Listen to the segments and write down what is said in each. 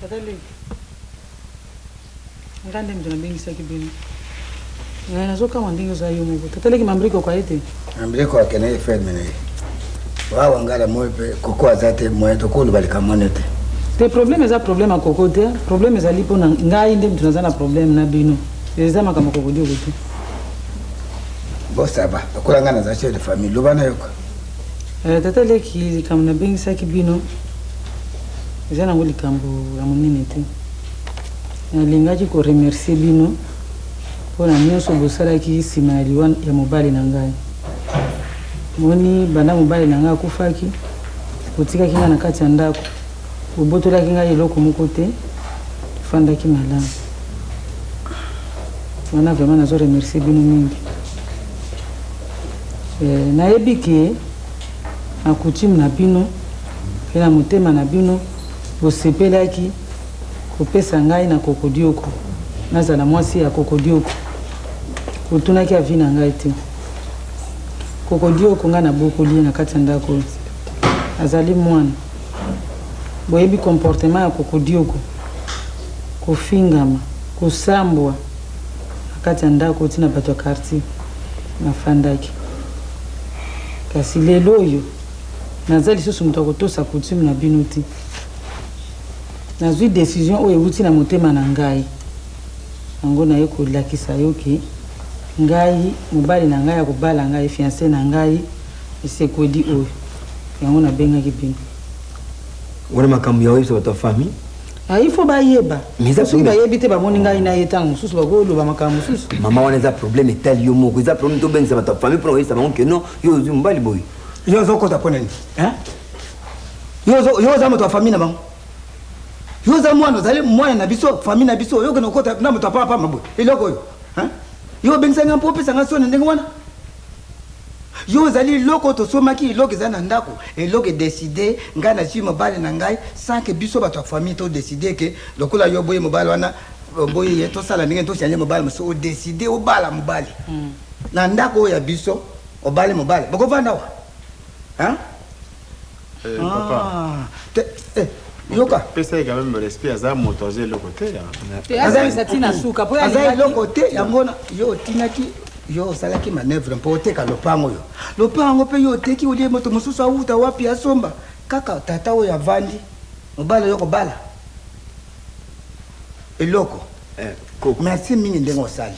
Tatali. Ngande mtu nabingisa kibini. Ngana zoka mandingo za yumu. Tatali kimambriko kwa ite. Ambriko kwa kena ifed mene. Wawa ngala mwepe kukua zate mweto kulu balika monete. Te probleme za problema kokote, probleme za lipo na ngai ndi mtu nazana probleme na bino. Ezama kama kokodio kutu. Bosa ba, kula ngana za chede family lubana yoko. Tatali ki kama nabingisa kibino. Ezana ngoli kambo ya munene te. Nalingaji ko remercier bino pona nyonso bosala ki sima liwan ya mobali na ngai. Moni bana mobali na ngai akufaki kotika kinga na kati ya ndako. Obotola kinga eloko moko te fanda ki malamu. Wana vraiment nazo remercier bino mingi. Nayebi ke akutim na bino pena motema na bino bosepelaki kopesa ngai na kokodioko nazala mwasi ya kokodioko kotunaki avi na ngai te kokodioko ngai na bokoli na kati ya ndako azali mwana boyebi comportement ya kokodioko kofingama kosambwa na kati ya ndako tina bato ya quartier nafandaki kasi lelo oyo naza lisusu moto akotosa coutume na bino te nazwi décision oyo euti na motema na ngai yango naye kolakisa yo ke ngai mobali na ngai akobala ngai fiancé na ngai esekodi oyo yango nabengaki bino wana makambo ya oyebisa bato ya famille il faut bayeba soki bayebi te bamoni ngai na ye ntango mosusu bakoloba makambo mosusu mama wana eza problème etali yo moko eza problème tobengisa bato ya famille mpona koyebisa bango ke non yo ozwi mobali boye Yo ozokota mpo nini yo oza moto ya famille na bango yo oza mwana ozali mwana na biso famille na biso oyokende okota na moto apapama boye eloko oyo yo obengisanga mpo opesanga soni ndenge wana yo ozali eloko tosomaki eloko eza na ndako eloko edeside ngai nazwi mobali na ngai sans ke biso bato ya famille todeside ke lokola yo boye mobali wana boye ye tosala ndenge toshange mobali mosu odeside obala mobali na ndako oyo ya biso obali mobali bokovanda wa Papa. Yoka. Pesa quand même respect à motorisé le côté. azali satina suka po azali le côté yangona yo tinaki yo salaki manœuvre mpo teka lopango yo lopango pe yo teki olie moto mususu auta wapi asomba kaka tata oyo avandi mobala yo kobala eloko merci mingi ndengo sali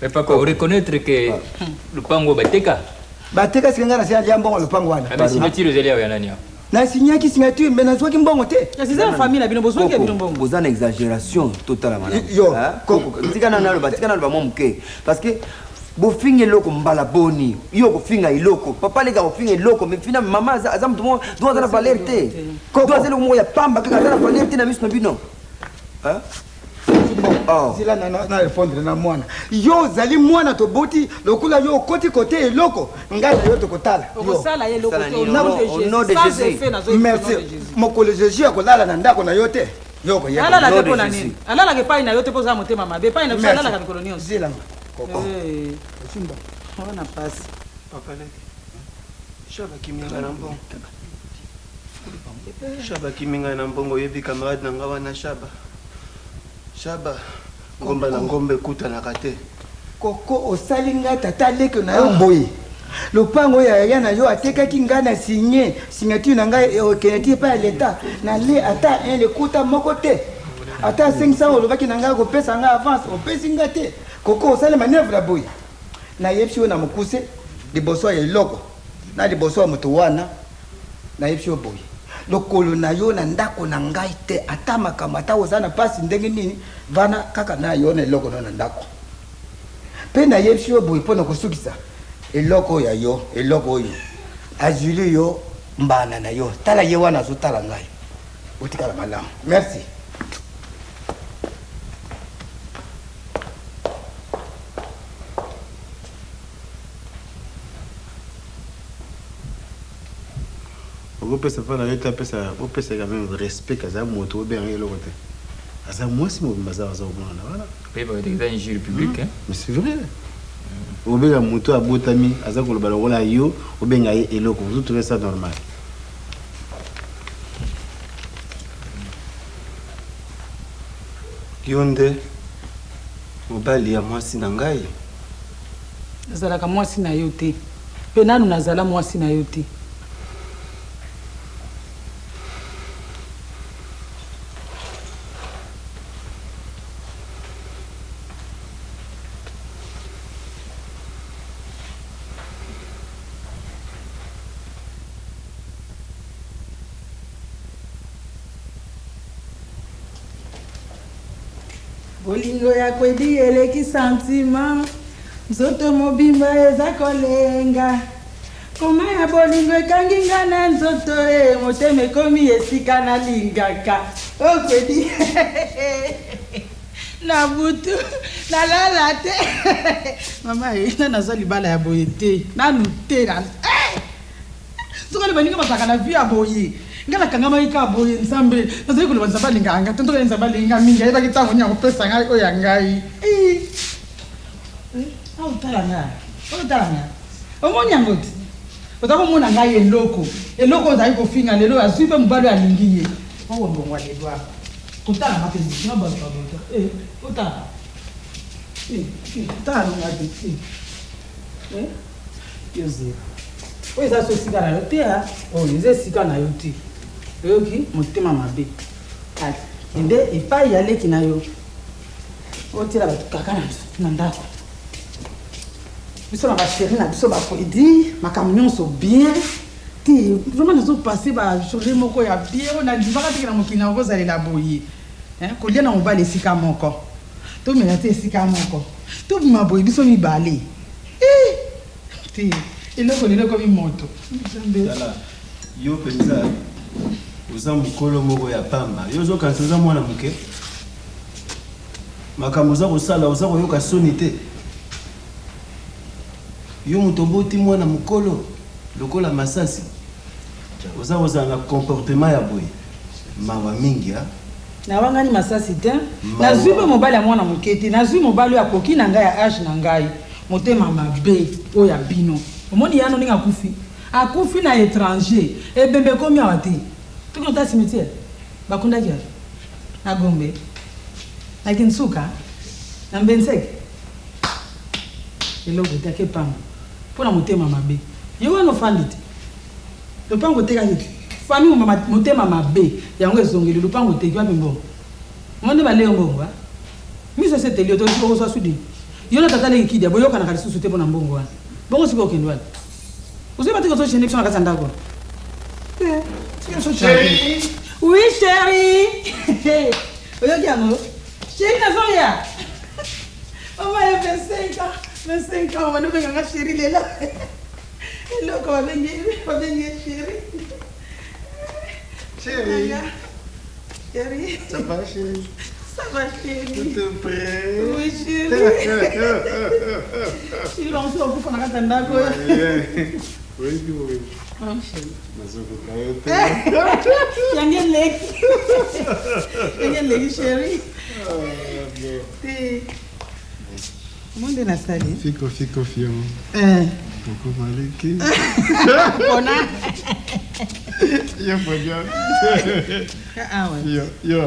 mais papa reconnaître que lupango bateka singa na sia jambo lupango wana mais signature zeli ya nani na signaki signature mais na zwaki mbongo te c'est la famille na bino bozwaki ya bino mbongo boza na exagération totala mana yo tika na nalo ba moke parce que bofinga eloko mbala boni yo kofinga eloko papa leka kofinga eloko mais fina mama aza mtu mo doit na valeur te doit zelo mo ya pamba kaka na valeur te na miso na bino zila na répondre na mwana yo zali mwana toboti lokula yo koti kote eloko ngai na yo tokotala okosala ye loko au nom de Jésus merci mokolo Jésus akolala na ndako na yo te yoko ya alala ke pona nini alala ke pai na yo te poza motema mabe pai na alala ka mikolo nyonso zila koko simba ona pasi papa le shaba kiminga na mbongo shaba kiminga na mbongo yebi camarade na ngawa na shaba ngomba na ngombe kuta na kate koko osalinga tata leke na yo boye lopango ya na yo atekaki nga na signature na ngai okeneti pa l'état na le ata un le kuta moko te ata 500 olobaki na ngai kopesa nga avance opesi nga te koko osali manœuvre boye na yebisi yo na mokuse liboso ya eloko na liboso ya moto wana na yebisi yo boye lokolo na yo na ndako na ngai te ata makambo ata oza na pasi ndenge nini vana kaka na yo na eloko na ndako pe na yebisi yo boye mpona kosukisa eloko ya yo eloko oyo azuli yo mbana na yo tala ye wana azotala ngai otikala malamu merci opesa fana yeta pesa opesa quand même respect kaza moto bien le côté asa moi si mo baza baza omona voilà pe ba de injure public hein mais c'est vrai obenga moto abotami aza ko loba lokola yo obenga ye eloko vous trouvez ça normal Yonde mobali ya mwasi na ngai. Nazalaka mwasi na yo te. Pe nanu nazala mwasi na yo te. Bolingo ya kwedi eleki sentiment nzoto mobimba eza kolenga koma ya bolingo ekangi nga na nzoto motema ekomi esika nalingaka okwedi na butu nalala te mama ina naza libala ya boye te nanu te soki libaninga basaka na vi ya boye ngala kanga maika boye nsambe nazali koloba nzamba linganga tontoka nzamba linga mingi ayebaki ntango nya kopesa ngai oyo ya ngai aotalanga omoni yango te oza komona ngai eloko ozali kofinga lelo azwi mpe mobali alingi ye owondongwa lelo ako kotala mapenzi na bato babota otala tala nonga te yo zero oyo eza so esika na yo te oyo eza esika na yo te oyoki motema mabe ende epai ya leki na yo otila bato kaka na ndako biso na basheri na biso bapoedi makambo nyonso bien te vraiment nazopase bajourne moko ya bien oyo nandimaka teke na mokili na okozalela boye kolia na mobali esika moko tomela te esika moko tobima boye biso mibale te eloko lelo ekomi moto yo mpenza oza mokolo moko ya pamba yo ozokanisa oza mwana moke makambo oza kosala oza koyoka soni te yo moto mboti mwana mokolo lokola masasi oza kozala na comportement ya boye mawa mingi nawangani masasi te nazwi mpe mobali ya mwana moke te nazwi mobali oyo akoki na ngai ya age na ngai motema mabe oyo ya bino omoni yano ndenge akufi na étranger ebembe ekomi awa te toki nota cimetière bakundaki ato na Gombe na Kinsuka na Mbenseke eloko te ake pamba mpona motema mabe ye wana ofandi te lopango otekaki te fami motema mabe yango ezongeli lopango oteki wapi mbongo monde baleyo mbongo miso eseteli yo tokozwa sudi yo na tata leki kidia boyokanaka lisusu te mpona mbongo wana bongo sika okende wana ozoyeba te kozoshende biso na kati ya ndako Chérie. Oui, chérie. Oyoki yango. Chérie nazoya. Oma ya 25 ans, wana benga chérie lela. Eloko babengi chérie. Chérie. Chérie. Ça va, chérie? Ça va, chérie. Tout est prêt? Oui, chérie. Chérie, on se retrouve dans la kati ya ndako. Oui, oui. Oh, chérie. Yangen leki chérie. Te. Monde na sali. Fico fio. Coco maliki. Bona. Yo podia. Ah ouais. Yo.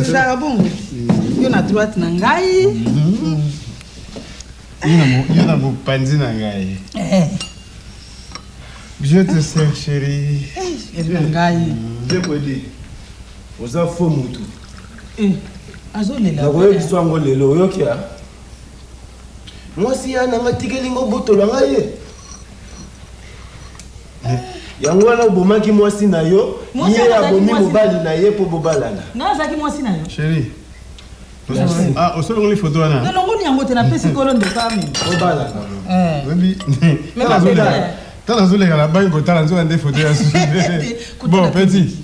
Ça bon. Yo na droite na ngai. Yo na mo panzi na ngai. Je te sers, chérie. Je peux dire, vous avez faux moutou. Azolela. Vous avez l'histoire de l'élo, vous avez moi, si un amatique lingo boto langaye. Yango wana obomaki mwasi na yo, ye abomi mobali na ye po bobalana. Na zaki mwasi na yo. Chérie. Ah, on se les photos là. Non, non, on y a monté la peste colonne de femme. Bobalana. Oui. Mais t'as la zone la banque quand t'as la zone des photos bon petit.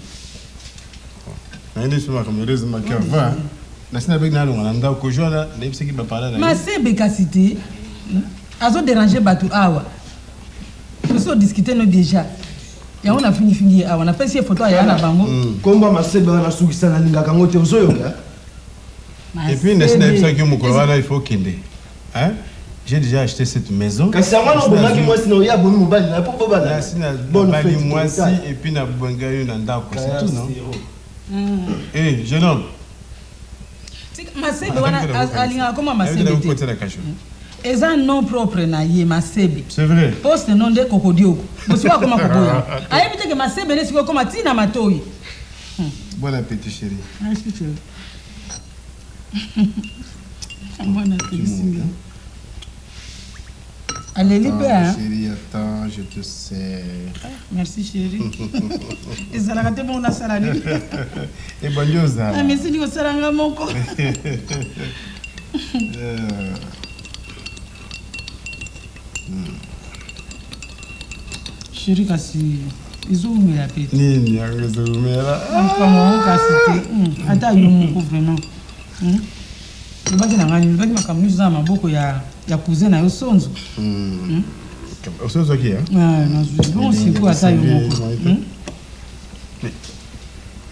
Ndio sema kama lezi makava. Na sina begi nalo nganda ko jona na ibse ki ba parler na. Ma c'est bécacité. Azo déranger batu awa. Nous sommes discuter nous déjà. Ya on a fini awa na pesi photo ya na bango. Komba masebe na sukisa na linga kango te ozoyoka. Et puis na sina ibse ki mukolo wana il faut kende. Hein? J'ai déjà acheté cette maison. Kasi amana obomaki mwasi na oya abomi mobali na po bobala. Bonne fête mwasi et puis na bwangayo na ndako c'est tout non? Eh jeune homme. Masebe wana alinga koma masebe te. Eza non propre na ye masebe. C'est vrai. Poste non de kokodioko. Bosiwa koma koboya. Ayebite ke masebe ne siko koma tina matoyi. Bon appétit chérie. Merci chérie. Bon appétit. Allez, libère. Chérie, attends, je te sers. Merci chérie. Et ça l'a raté bon la salade. Et bonne chose. Ah merci du salanga moko. Chérie kasi izumela pete. Nini akuzumela? Kama kasi te. Ata yo moko vraiment. Baki na ngani, baki makamuni za maboko ya cousin na yo sonzo. Sonzo qui hein? Ah, non, je bon si quoi ata yo moko.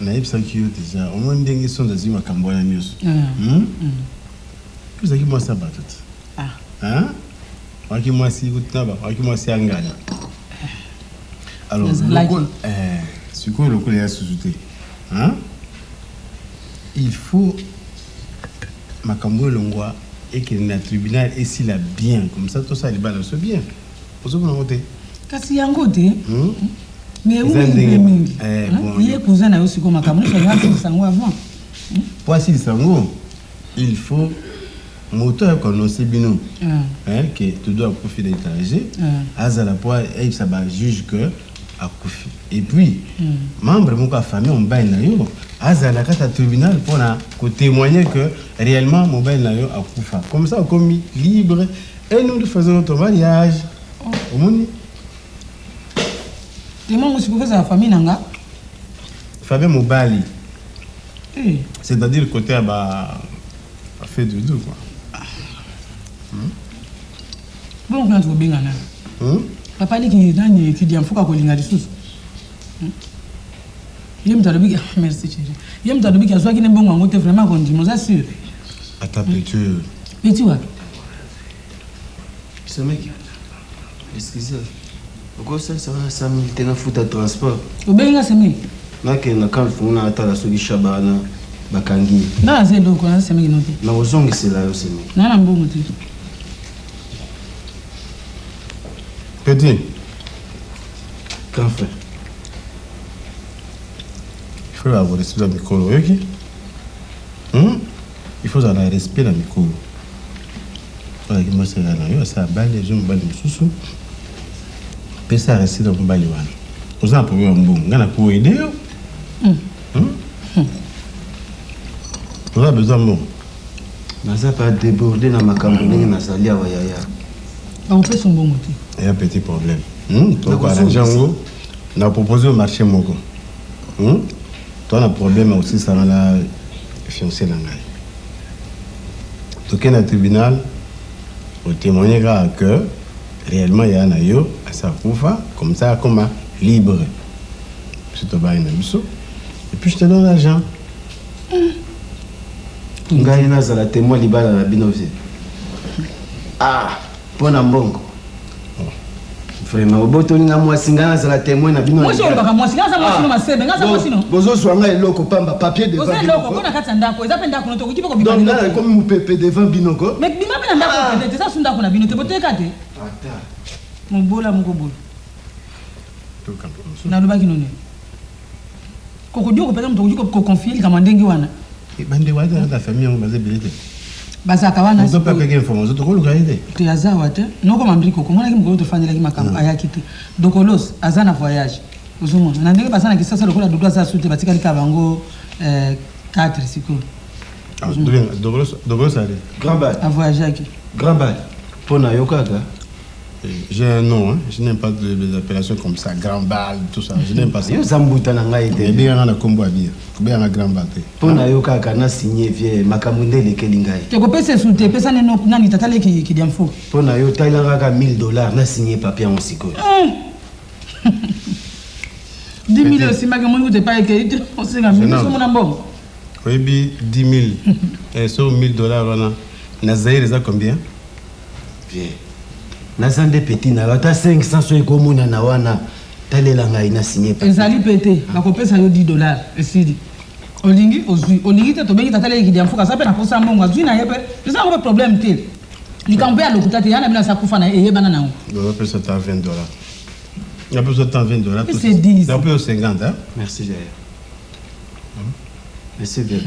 Na yebisa ki yo déjà, au moins ndenge sonzo zi makambo na nyuso. Vous avez moi ça battu. Hein? Waki moi si kutaba, waki moi si angana. Alors, ce qu'on le connaît à sous-souté. Hein? Il faut Makambo Longwa et que le tribunal est s'il a bien, comme ça, tout ça, les balles sont bien. Pour ça, vous l'avez voté. Kasi yangote. Mais où est il est cousin à aussi comme Makambo, il faut avoir sango avant. Pour assis sango, il faut moteur qu'on a bino. Que tu dois profiter d'étranger. Azala poa et ça va juge que à Koufi. Et puis, membre de ma famille, on baille na yo. Azala kata tribunal pour témoigner que réellement mon baille na yo à Koufa. Comme ça, on commis libre et nous faisons notre mariage. Au monde. Témoin aussi pour faire la famille nanga. Famille Mobali. C'est-à-dire le côté à fait de deux quoi. Bon, quand tu vas bien papa dit qu'il dit en faut qu'on l'inga des choses. Yem talobi merci chérie. Yem talobi qu'il soit qui n'est bon ngote vraiment qu'on dit moi sûr. Attends petit. Petit wa. Ce mec. Excusez. Pourquoi ça va ça me tenir foot à transport. Obenga semi. Nake na quand funa atala soki shabana bakangi. Na zelo ko na semi note. Na ozongi sela yo semi. Na na mbongo te. Petit. Qu'en fait? Il faut avoir respect dans le micro, ok? Il faut avoir respect dans le micro. Voilà, moi c'est là, ça balle, je me balle le sous-sous. Puis ça reste dans le balle. Vous avez un problème, vous avez aider. Vous avez besoin de moi. Je n'ai pas débordé dans ma campagne, je n'ai pas yaya. On fait son bon motif. Il y a un petit problème. Donc, on a proposé au marché Moko. Toi, on a un problème aussi, ça va fiancé dans la. Donc, dans le tribunal, on témoignera que réellement, il y a un ayo à sa poufa, comme ça, comme libre. Je te bats une abisso. Et puis, je te donne l'argent. Ngaina za la témoin libala la binovie. Ah, pour Nambongo. Vraiment, au bout de moi, singana za la témoin na bino. Moi, je vais moi, singana za moi, ma sebe, ngasa moi sino. Bozo swanga eloko pamba papier devant. Bozo eloko, kona katanda ko, eza penda ko no to kipo ko bino. Donc là, comme mu pepe devant binoko. Mais bima penda ko peut-être ça sunda ko na bino te boteka te. Attends. Mon bola mon bolo. To kampo. Na lobaki none. Koko dio ko pesa mto ko confier kama ndenge wana. Bande wa dans la famille on bazé bilité. Bazaka wana. On peut pas payer information to ko lukaide. To yazawa te. Noko mambriko ko mona ki mko to fanyela ki makamba ayaki te. Dokolos azana voyage. Uzumo. Na ndenge basana ki sasa lokola dodo za sute batika li kabango 4 siko. Ah, Dogolos allez. Grand bal. A voyager aki. Grand bal. Pona yokaga. J'ai un nom, hein. Je n'aime pas des appellations comme ça, grand bal, tout ça. Je n'aime pas ça. Yo zambuta na ngai te. Bien on a combo à dire. Bien un grand bal. Pona yokaga na signé vie makamunde lekeli ngai. Te ko pesa sute pesa neno nani tatale ki diamfo. Pona yo tailanga ka $1000 na signé papier en siko. 10 000 aussi maga mo te pas que on se ga mi so mona mbongo. Oui, 10 000. Et sur $1000 on a Nazaire ça combien? Bien. Nazande petit na ata 500 so ekomona na wana talela ngai na signé papier. Ezali pété, ba ko pesa yo $10 esidi. Olingi, Olingi, tu as tata qui dit ça peut pas ça mon azui na yebe. C'est ça un problème tel. Les camper à l'hôpital, il y a na ça kufa na et banana. On peut ça à $20. Il a besoin de $20. C'est 10. On peut 50 hein. Merci Jair. Merci Bébé.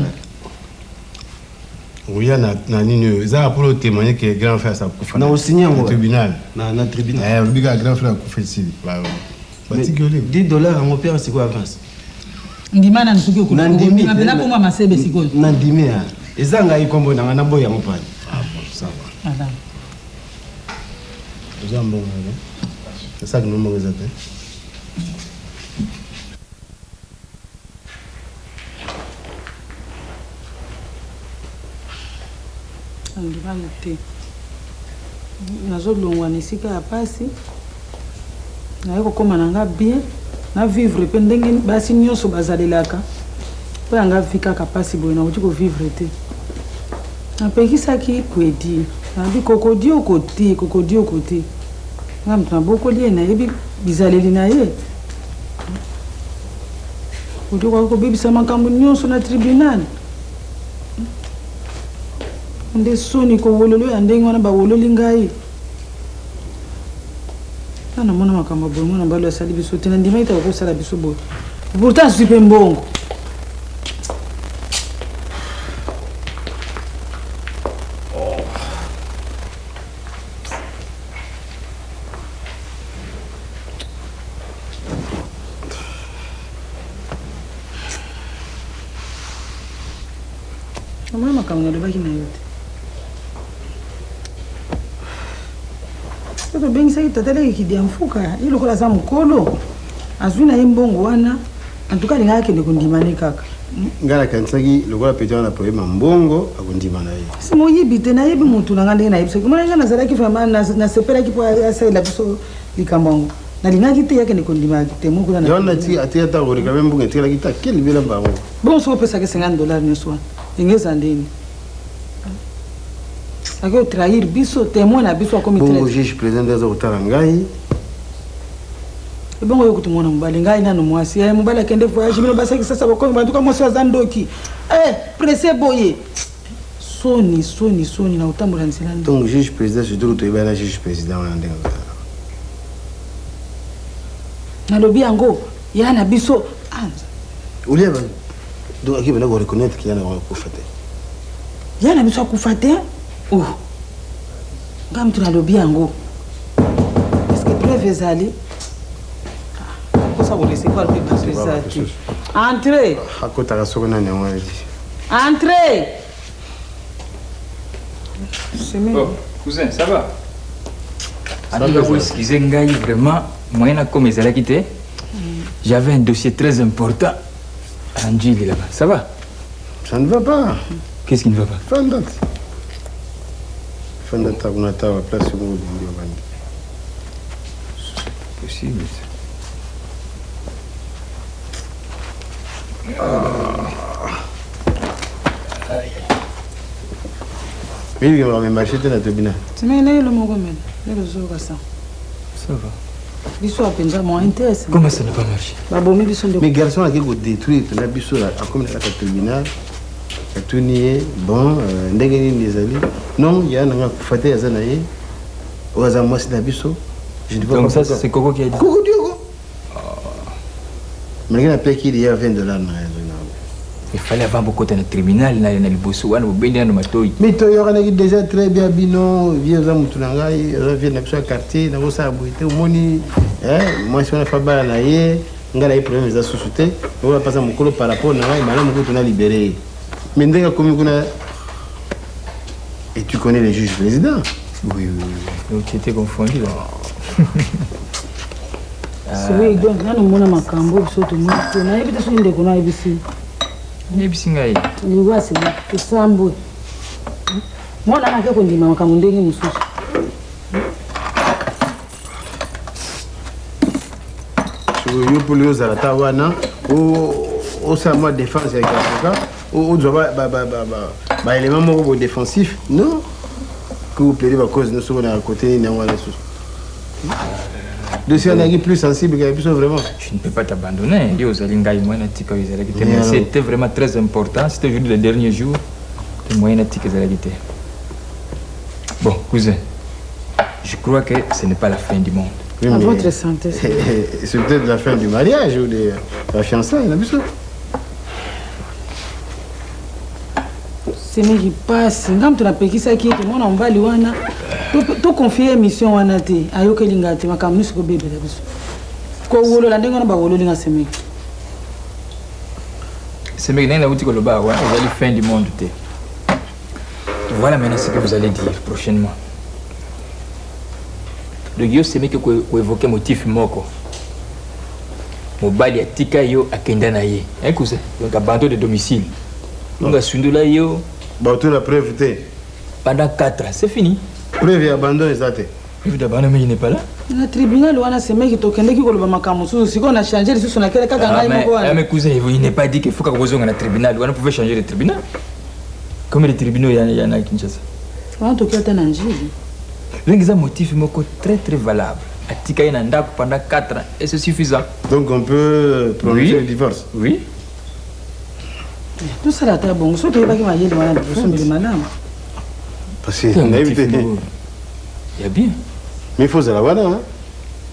Oui, na nini, ça pour le témoigner que grand frère ça kufa. Na au signé au tribunal. Na tribunal. Eh, le big grand frère kufa ici. $10 à mon père c'est quoi avance? Ndimana nsuki ko Nandimi na ko mama sebe siko. Nandimi ya. Ezanga ikombo na ngana boya mopani. Ah bon, ça va. Madame. Vous avez un bon moment. C'est ça que nous me réservons. Ndibana te. Nazolongwa nisika ya pasi. Na yeko koma nanga bien. Na vivre pe ndenge basi nyonso bazalelaka po yanga fika kapasi boye na uti ko vivre te apekisaki kwedi abi kokodio kote ngam tuna bokoli na yebi bizaleli na ye uti ko bebisa makambo nyonso na tribunal nde soni ko wololo ya ndenge wana ba wololi ngai ana mona makambo boye mona balo ya sali biso tena ndima ita ko sala biso boye pourtant je suis pas mbongo mona makambo na lobaki na yote to bengisa itatele ki diamfuka ilo kola za mukolo azwina imbongo wana antuka linga kende kundimane kaka ngala kansaki lokola petwa na problème mbongo akundimana ye simo yibite na yebi mutu na ngande na yibise kuma ngana zala ki fama na sepela ki po asa la biso likambango na linga kite yake ne kundima kite mungu na yona ti atia ta ko rika mbongo tela kita keli bela mbango bon so pesa ke $50 ne soa ingeza ndeni ako trahir biso témoin na biso comme bon juge président des otarangai bongo yo kutumona mbali ngai nano mwasi ya mbali kende voyage mino basaki sasa bako bantuka mwasi azandoki pressé boye soni na utambula nzela ndo donc juge président je dois toyeba na juge président wana ndenga na lobi yango ya na biso anza ulieba donc akiba na ko reconnaître qu'il y a na ko fate ya na biso akufate ngam tuna lobi yango est-ce que preuve ezali ça vous laissez pas le passer entrez akota soko na ne ngwali entrez Oh, cousin, ça va? Vous excusez Ngaï, vraiment, moi, comme ils allaient quitter, j'avais un dossier très important à Angeli là-bas. Ça va? Ça ne va pas. Qu'est-ce qui ne va pas? Fandat, on a ta place au bout du monde. C'est possible. Oui, on va marcher dans la tribunal. C'est mais là le mogomel, le jour ça. Ça va. Biso a penja mo intéresse. Comment ça n'a pas marché? Ba bomi biso ndo. Mais garçon a qui détruire la biso là, comme la tribunal. A tout nié, bon, ndenge ni les amis. Non, il y a un faté azanaye. Au hasard moi c'est la biso. Je ne vois pas. Donc ça c'est Coco qui a dit. Coco Diogo. Mais il y a payé qu'il y a $20 na. Il fallait avant beaucoup de tribunal, na le bosso, on a bien matoi. Mais tu as déjà très bien bino, vieux amis tunangai, revient dans le quartier, dans le sabuité, au moni, moi si on a fait bas na ye, on a eu problème de société, on va passer mon colo par rapport na ngai, maintenant on a libéré. Mais ndenge comme on a et tu connais les juges présidents. Oui. Donc tu étais confondu là. Oui, donc là nous mona makambo biso to mo, na yebita so ndeko na yebisi. Nebisingai. Ni wasi kusambu. Mwana nake kundima makambo ndenge mususu. Yo pour les alata wana, au sama défense avec avocat, au doit ba élément moko défensif, non? Que vous plaidez à cause de ce qu'on a à côté na wana sous. dossier est plus sensible que plus vraiment. Je ne peux pas t'abandonner. C'était vraiment très important. C'était aujourd'hui le dernier jour. Bon, cousin, je crois que ce n'est pas la fin du monde. Oui, à votre santé. C'est peut-être la fin du mariage ou de la fiançaille, il a vu ça. C'est moi qui passe. Quand tu as payé ça, qui est mon emballé, tu confies mission à Nati. Ayo que l'ingati, ma camus ko bébé la biso. Ko wolo la ndenga na ba wolo linga semi. Semi n'a pas dit que le bas, ouais, vous allez fin du monde. Voilà maintenant ce que vous allez dire prochainement. Le yo c'est que vous évoquez motif moko. Mobali atika yo akenda na ye. Hein cousin, donc abandon de domicile. Donc à Sundula yo bah tu la preuve pendant 4 ans, c'est fini. Preuve et abandon exact. Preuve d'abandon mais il n'est pas là. Le tribunal wana c'est mec qui tokende ki ko loba makamu si on a changé les sur laquelle kaka ngai moko wana. Mais cousin, il n'est pas dit qu'il faut que vous na tribunal, on pouvait changer le tribunal. Comme les tribunaux il y en a à Kinshasa. On tokia tena njili. Un motif très très valable. Atika inanda pendant 4 ans et c'est suffisant. Donc on peut prononcer le divorce. Oui. Tout ça là t'as bon, sauf que pas qui m'a dit voilà de son de madame. Parce que il y a bien. Mais il faut ça là-bas hein.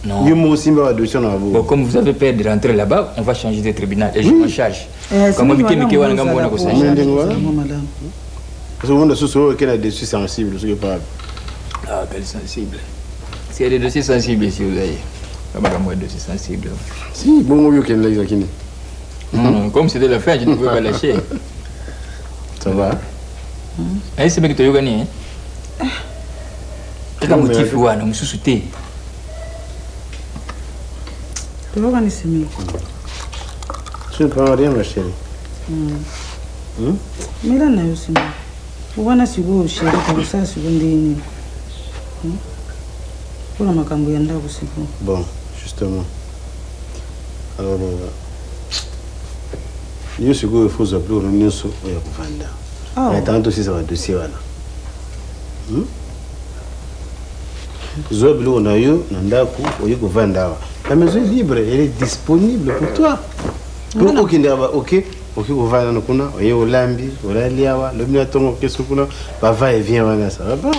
Non. Bon, comme vous avez peur de rentrer là-bas, on va changer de tribunal et je m'en charge. Comme on dit que vous parce que on a ce qu'il y a des dossiers sensibles, ce qui est pas. Ah, quel sensible. S'il y a des dossiers sensibles ici, vous avez. Pas de dossiers sensibles. Si, bon, il y a des dossiers. Non, comme c'était la fin, je ne pouvais pas lâcher. Ça va? Eh, c'est bien que tu as gagné. Quel motif ou un sous-souté? Tu vas gagner ce mec. Je ne prends rien, ma chérie. Mais là, on a aussi. On a suivi chérie, comme ça, suivi des. Pour la macambouille, aussi. Bon, justement. Alors, il faut appeler au Réunion sur le Vanda. Tant aussi, ça va dossier. Zoblo, on a eu un Vanda. La maison est libre, elle est disponible pour toi. Ok, au Vanda, on est au Lambi, au Laliawa, le Minaton, qu'est-ce qu'on a, va et vient, ça va pas.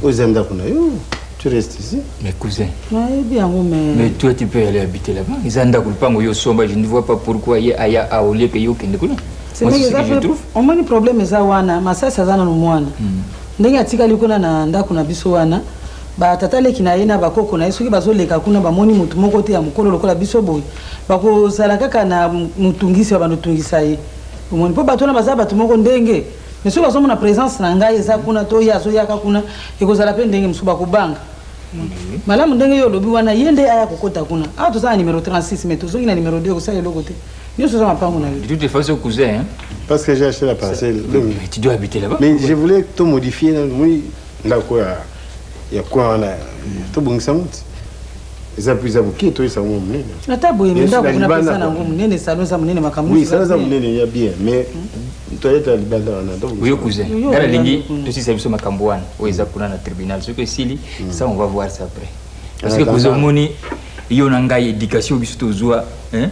Aux Zenda, tu restes ici. Mais cousin, mais toi tu peux aller habiter là-bas. Ils ont je ne vois pas pourquoi il y a à au lieu que yo kende kuna. C'est ce que je trouve. On a un problème za wana, masasa zana no mwana. Ndenge atika likona na ndako na biso wana. Ba tatale kina yena bakoko na yesu ki bazoleka kuna bamoni mutu moko te ya mukolo lokola biso boy. Bako sala kaka na mutungisi ba bandutungisa ye. Omoni po batona baza batu moko ndenge. Mais si vous avez une présence, vous avez une présence, vous avez une présence. Madame ndenge yo lobi wana yende aya kokota kuna. Ah tout ça numéro 36 mais tout ça ina numéro 2 ça le côté. Yo ça m'a pas mon avis. De toute façon cousin hein. Parce que j'ai acheté la parcelle. Mais tu dois habiter là-bas. Mais je voulais tout modifier oui là quoi il y a quoi là tout bon ça monte. Eza plus aboké toi ça mon nene. Na tabo yenda kuna pesa na ngumu nene salon za munene makamu. Oui, ça za munene ya bien mais toi tu as libanda na donc. Oui cousin. Dala lingi tu sais biso makambwana oza kuna na tribunal ce que sili ça on va voir ça après. Parce que cousin moni yo nanga éducation biso tozwa hein.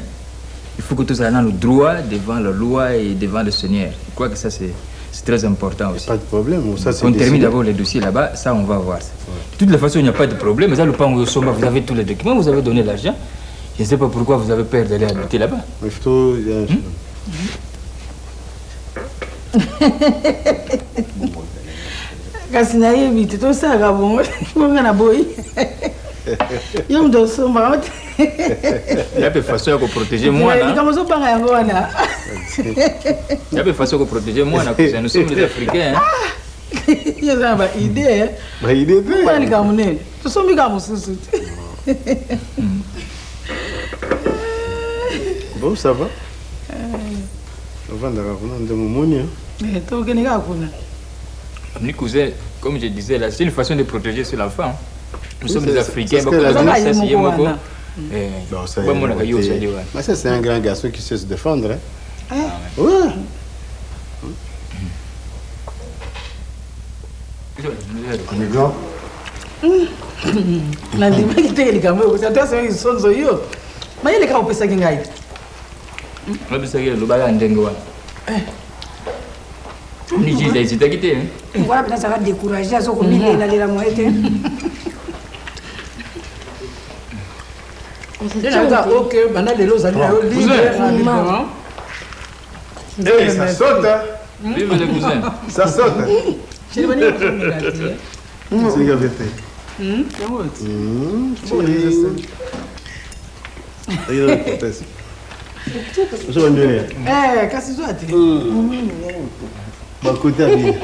Il faut que tous ayons le droit devant la loi et devant le Seigneur. Je crois que ça c'est très important aussi. Pas de problème. Ça, on termine d'abord les dossiers là-bas, ça on va voir. De toutes les façons, il n'y a pas de problème. Mais ça, le pan où vous avez tous les documents, vous avez donné l'argent. Je ne sais pas pourquoi vous avez peur d'aller habiter là-bas. Il faut... Kasina yebi tout ça gabon. Ngana boy. Yom do somba. Il y a des façons de protéger moi là. Comment ça pas yango wana? Il y a des façons de protéger moi là, nous sommes les Africains. Il y a une idée. Bah idée. Pas les Camerounais. Tout sommes Camerounais sous. Bon ça va. On va dans la monnaie. Mais toi que n'est-ce pas Mes cousins, comme je disais là, c'est une façon de protéger sur l'enfant. Nous sommes des Africains. Ça c'est un grand garçon qui sait se défendre. Oui. On est grand. nandimaki te likambo oyo ata semaki sonzo yo mayeleka opesaki ngai lobisaki lobaka ndenge wana ni jiza esitaki te voilà mpenza azaka découragé azokomilela moye te ok banda lelo ozali nayo libre. Ça saute. Vive les cousins. Ça saute. C'est la vérité. kasi zoati bakuta bien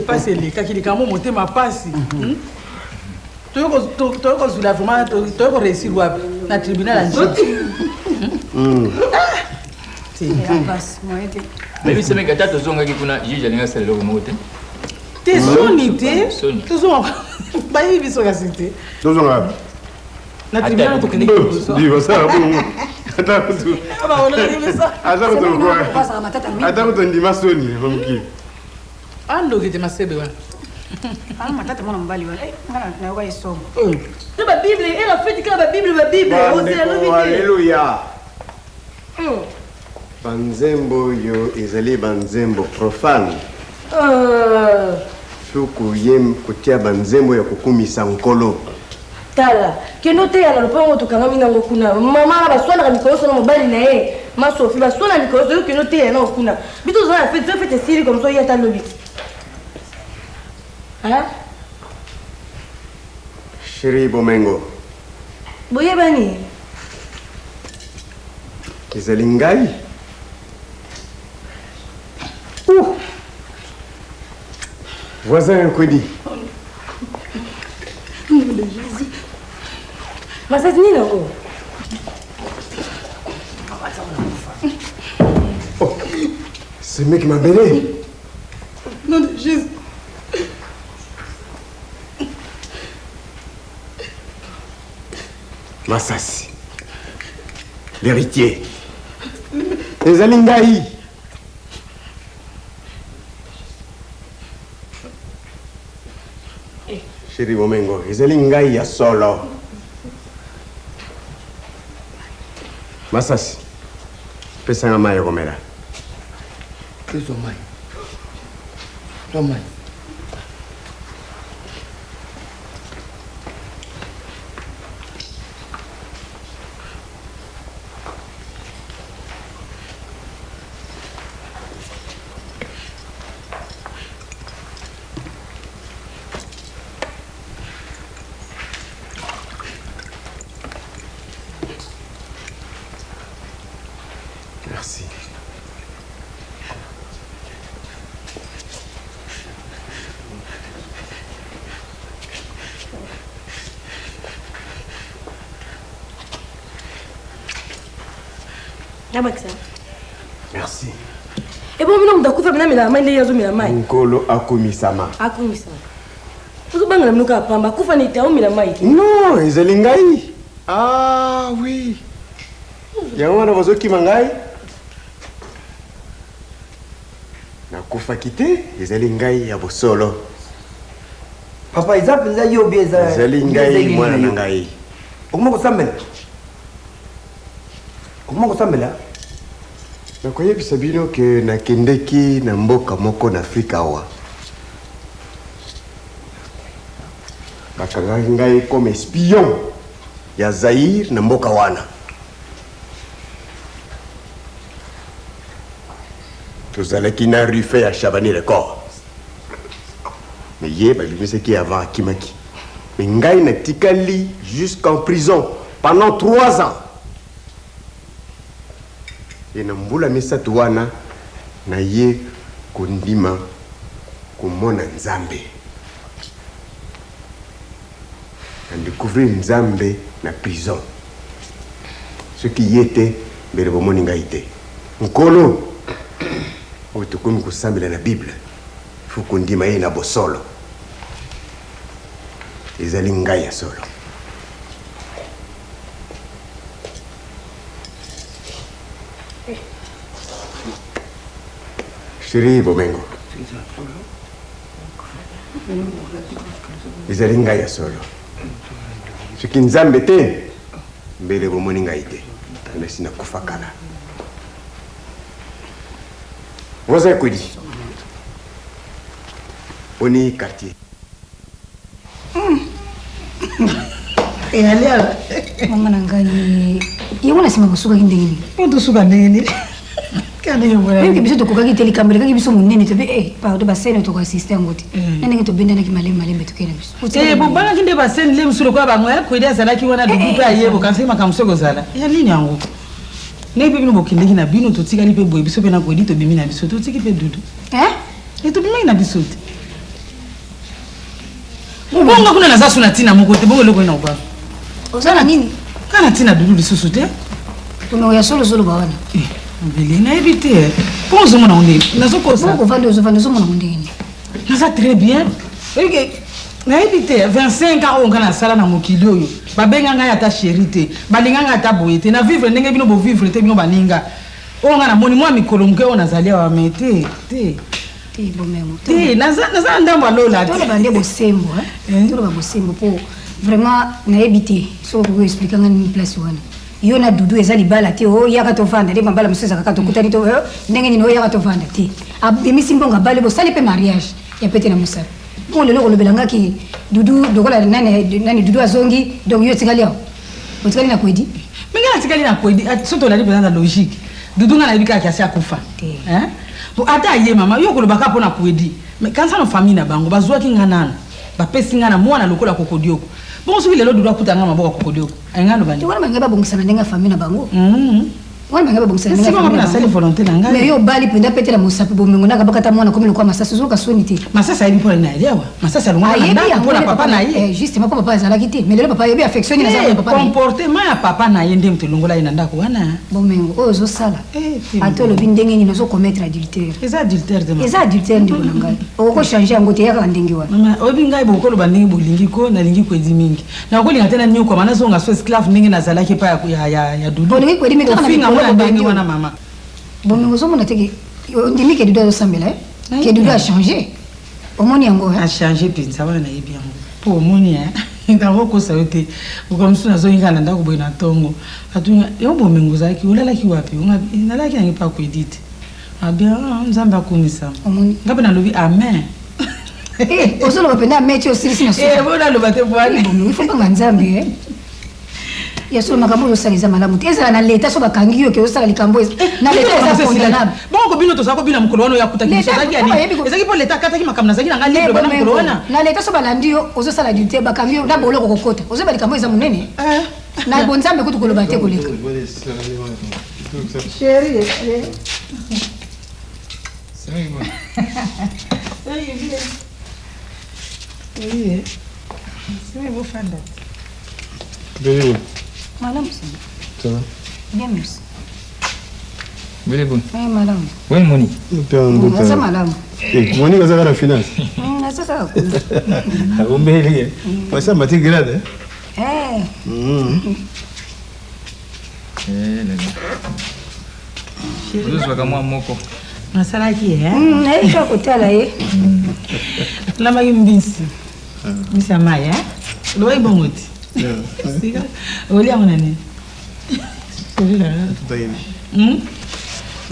pasi elekaki likambo motema pasi toyokozwila vraimen toyokoreusir wapi na tribunal ya mais bisemeki ata tozongaki kuna juge alingi asala eloko moko te te soni te tozonga bayebi biso kasi te tozonga na tribunal tokendeki ata kutondima soni komki andoki te masebe wana matata mwana mobali wana nayoka esomo babible elafeti kaka babible Alléluia. Banzembo yo ezali banzembo profane. Suku yem kutia banzembo ya kukumisa nkolo. Tala, keno te yana lopango tokanga minango kuna. Mama baswana mikoloso na mobali na ye. Ma Sophie baswana mikoloso yo keno te yana kuna. Bito zana fete siri comme ça yata lobi. Hein? Chérie Bomengo. Boye bani. Ezali ngai. Voisin Kwedi. Masasi nini nango? Oh, ce mec m'a belé. Non de Jésus. Masasi. L'héritier. Ezali ngai. Chérie Bomengo, ezali ngai ya solo. Masasi. Pesanga mai komela. Peso mai. Tomai. Merci. Merci. Et bon, nous avons fait un peu de mai. Nkolo akumisama. Akumisama. Vous avez dit que vous avez fait un peu de mai. Non, ezali ngai. Ah oui. Yango wana bazokima ngai. Nakufaki te, ezali ngai ya bosolo. Papa, eza yo bien eza. Ezali ngai mwana na ngai. Okuma kosambela. Okuma kosambela. Nakoyebisa bino ke nakendeki na mboka moko na Afrika awa. Bakangaki ngai comme espion ya Zaire na mboka wana. Tozalaki na rufe ya Chabani record. Mais ye babimisaki avant akimaki. Mais ngai natikali jusqu'en prison pendant 3 ans. Et na mbula misatu wana na ye kundima kumona Nzambe. Na découvrir Nzambe na prison. Ce qui y était, mbele bomoni ngai te. Nkolo oyo tokomi kosambela na Bible. Fu kundima ye na bosolo. Ezali ngai ya solo. Chérie Bomengo. ezali ngai ya solo soki nzambe te mbele bomoni ngai te nasi nakufa kala voisin ekwedi oni quartier eyali ala mama na ngai yango nasima kosukaki ndenge nini po tosuka ndenge nini ke biso tokokaki te likambo lekaki biso monene tobe pardon basene tokoasiste yango te na ndenge tobendanaki malembe tokei na biso bobangaki nde basene le mosu lokola bango yakwedi azalaki wana dudu mpe ayebo kansaki makambo soki ozala ya nini yango ndenge mpe bino bokendeki na bino totikali mpe boye biso mpe na kwedi tobimi na biso totiki mpe dudu tobimaki na biso te bongo kuna naza so na ntina moko te bongo eloko ena obanga oza na nini ka na ntina dudu lisusu te omeko ya solozoloba wana mbele nayebi te mpo ozomona ngo ndenge nazokovanda ozovanda ozomona ngo ndenge naza très bien oyike nayebi te 25 ans oyo nga nasala na mokili oyo babenga ngai ata sheri te balinga ngai ata boye te na vivre ndenge bino bovivre te bino baninga oyo nga namoni mwa mikolo moke oyo nazali awa me te naza na ndambo alola te toloba nde bosembo toloba bosembo mpo vraiment nayebi te soki okoexplike nga nini place wana yo na dudu eza libala te oyaka tovanda nde mabala mosusu ezalaka tokutani to ndenge nini oyaka tovanda te abemisi mbongo abali bosali mpe mariage ya pete na mosala bongo lelo kolobelangaki dudu lokola nani dudu azongi donc yo etikali awa otikali na kwedi mingi natikali na kwedi soki olali mpenza na logique dudu nga nayebi kaka asi akufa ata aye mama yo kolobaka mpo na kwedi kanisa na famille na bango bazwaki nga nano bapesi nga na mwana lokola kokodioko bongo soki lelo dudu akuta nga maboko kokodioko ainga lobandi wana bangai babongisa na ndenge ya famille na bango wana bangai babongisa na ndenge ya famille nasali volonté na ngai mais yo bali penda pete la mosapi bomengo naka bakata mwana komi lokwa masasi zoka soni te masasi ayebi mpona nini ayebi masasi alongwa na ndako mpona papa na ye justement mpo papa azalaki te mais lelo papa ayebi affection nini azalaka papa comportement ya papa na ye nde moto elongola ye na ndako wana bomengo oyo ozosala ate olobi ndenge nini ozokommettre adultère eza adultère te eza adultère ndeko na ngai okokochange yango te eyaka ndenge wana oyebi ngai bokoloba ndenge bolingi ko nalingi kwedi mingi nakolinga te na nyokoma nazonga so esclave ndenge nazalaki epa ya dudu olingi kwedi mingi na ndenge wana mama bomengo ozomona te ondimi ke dudu azosambela ke dudu a changé omoni yango a changé mpenza wana nayebi yango mpo omoni nakokosa yo te oka mosusu nazonginga na ndako boye na ntongo atunga yo bomengo ozalaki olalaki wapi nalalaki nange mpa kwedi te abia nzambe akumisama nga mpe nalobi amen ozoloba mpenza amen ti osilisi naloba te bomengo ifo mpanga nzambe ya solo makambo ozosala eza malamu te ezala na leta so bakangi yo ke ozosala likambo na leta eza condamnable bongo bino tozala kobina mokolo wana oyo akutaki biso ezalaki mpo leta akataki makambo nazalaki na ngai libre bana mokolo wana na leta so balandi yo ozosala dute bakangi yo na boloko kokota ozoyeba likambo eza monene na bonzambe kutu koloba te koleka Madame, ça va? Bien, merci. Vous êtes bon? Oui, madame. Oui, Moni. C'est madame. Moni, vous avez la finance. C'est ça. Vous m'avez dit, ça m'a été grade. Vous êtes comme moi, moko. nasalaki nayebi kotala ye lamaki mbisi mbisi ya mai lobaki bongo ti oliango na nini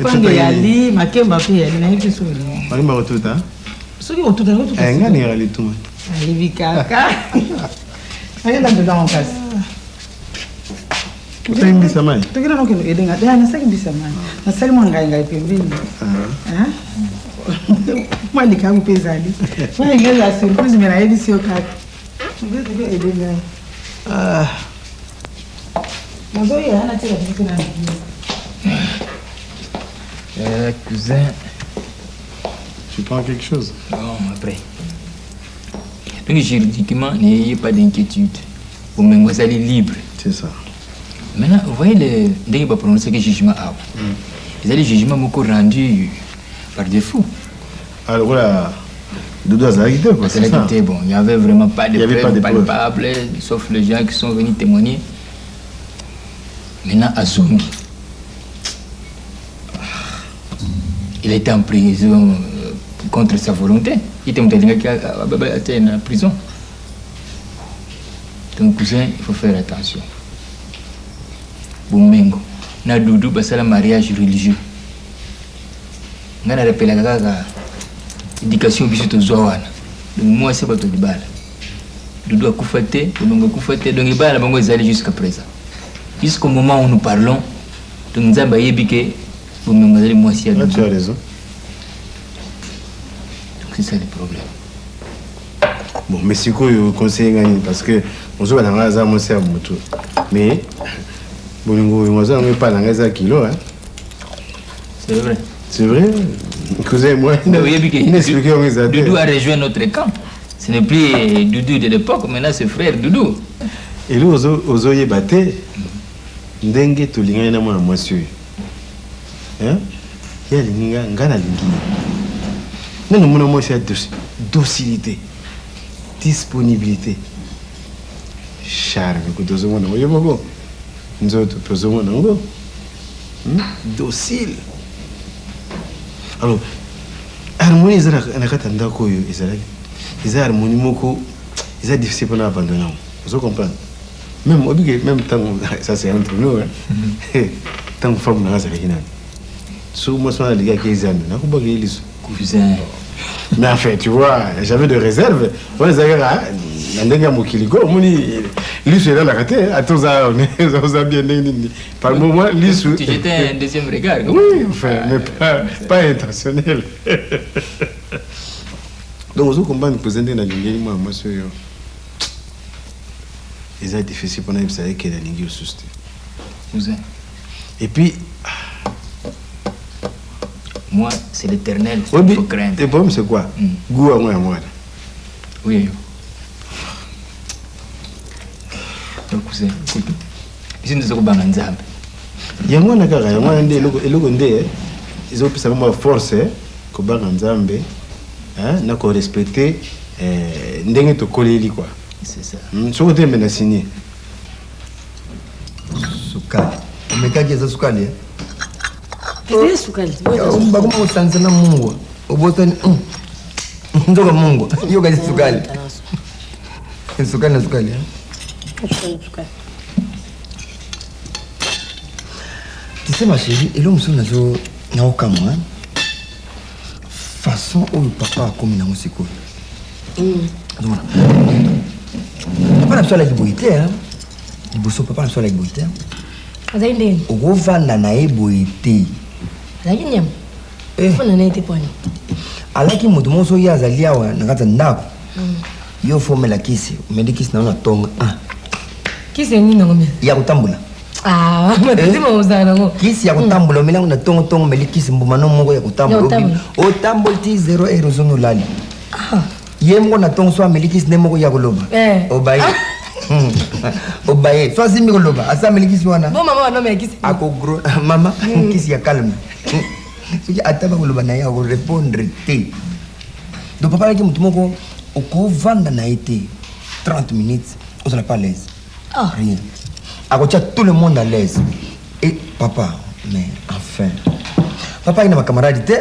kwange yali makemba mpe yali nayebi so makemba kotuta soki kotuta nga ningaka lituma ayebi kaka ayenda mpenza makasi otaki mbisa mai tokenda nokende edenga nasaki mbisa mai nasali mwa ngai pembeni mwa likangu mpe ezali mwaengeza surprise me nayebisi yo kaka edengai nazoya natika biso na cousin. Tu prends quelque chose? Bon, après. Donc, juridiquement, n'ayez pas d'inquiétude. Vous me allez libre. C'est ça. Maintenant, vous voyez, dès qu'il va prononcer le jugement, ils ont le jugement beaucoup rendu par défaut. Alors voilà, Doudou a quitté, quoi. C'est ça. Bon, il n'y avait vraiment pas de preuves palpables, sauf les gens qui sont venus témoigner. Maintenant, à Zongi. il était en prison contre sa volonté. Il était en prison. Donc, cousin, il faut faire attention. Bumengo, na Doudou, c'est le mariage religieux. On a rappelé l'éducation de Zoana. Donc, moi, c'est pas tout le bal. Doudou a koufaté, donc il va aller jusqu'à présent. Jusqu'au moment où nous parlons, donc nous avons dit que moi, tu as raison. Donc, c'est ça le problème. Bon, mais c'est quoi le conseil parce que on se voit dans la zone c'est moto. Mais bon, on se pas dans la kilo, hein. C'est vrai. C'est vrai. Cousin moi, Doudou a rejoint notre camp. Ce n'est plus Doudou de l'époque, maintenant c'est frère Doudou. Et là, aux oeufs battés, n'dengue tout l'ingé na moi monsieur. Hein? Il y a l'ingé, ngana l'ingé. Non, non, moi c'est docilité, disponibilité, charme. Que tout ce monde, voyez moi, nous autres, tout ce monde, docile. Alors, harmonie, ils ont harmonie, ils ont difficile pour nous abandonner. Vous comprenez? Même tant ça c'est entre nous, tant que femme n'a pas de sous moi, je suis cousin. Mais en fait, tu vois, j'avais de réserve. On les a par moment, tu jetais un deuxième regard. Oui, enfin, mais pas intentionnel. Donc, vous comprenez que vous êtes dans le monsieur. C'est difficile pour nous de savoir qu'il y a des lignes susté. Et puis, moi, c'est l'éternel. Il faut craindre. Le problème, c'est quoi? Goût à moi. Oui. Donc, cousin, écoute. Ici, nous sommes en Zambie. Il y a un monde ils ont pu savoir force que en Zambie, n'a qu'à respecter n'engue to coller quoi. C'est ça. Ce côté maintenant signé. Sukali. Mais quand il y a sukali. Qu'est-ce que sukali? Bah comment ça na Mungu. Obotani. Ndoka Mungu. Yo gazi sukali. Sukali na sukali. Sukali. Tu sais ma chérie, et l'homme son nazo na okamwa. Façon où le papa comme na musiko. Papa na sola kiboite hein. Liboso papa na sola kiboite. Azainde. Ogovanda na eboite. Azaki nyam. Fona na ete poni. Alaki mutu moso ya azalia wa na kata ndako. Yo fomela kisi, umeli kisi na tonga. Kisi ni ngome. Ya kutambula. Ah, matizima uzana ngo. Kisi ya kutambula umeli na tongo meli kisi mbumano mongo ya kutambula. O tambol ti 0 erozono lali. Yemgo na tongo so ameli kisi nemo ya koloba. Obaye. Obaye. So azimi koloba. Asa ameli kisi wana. Bo mama wana meli kisi. Ako gros mama kisi ya calme. Si ataba koloba na ya ko répondre te. Do papa ki mutu moko oko vanda na été 30 minutes, on n'est pas à l'aise. Rien. Alors, tout le monde à l'aise. Et papa, mais enfin. Papa, il n'a pas camarade.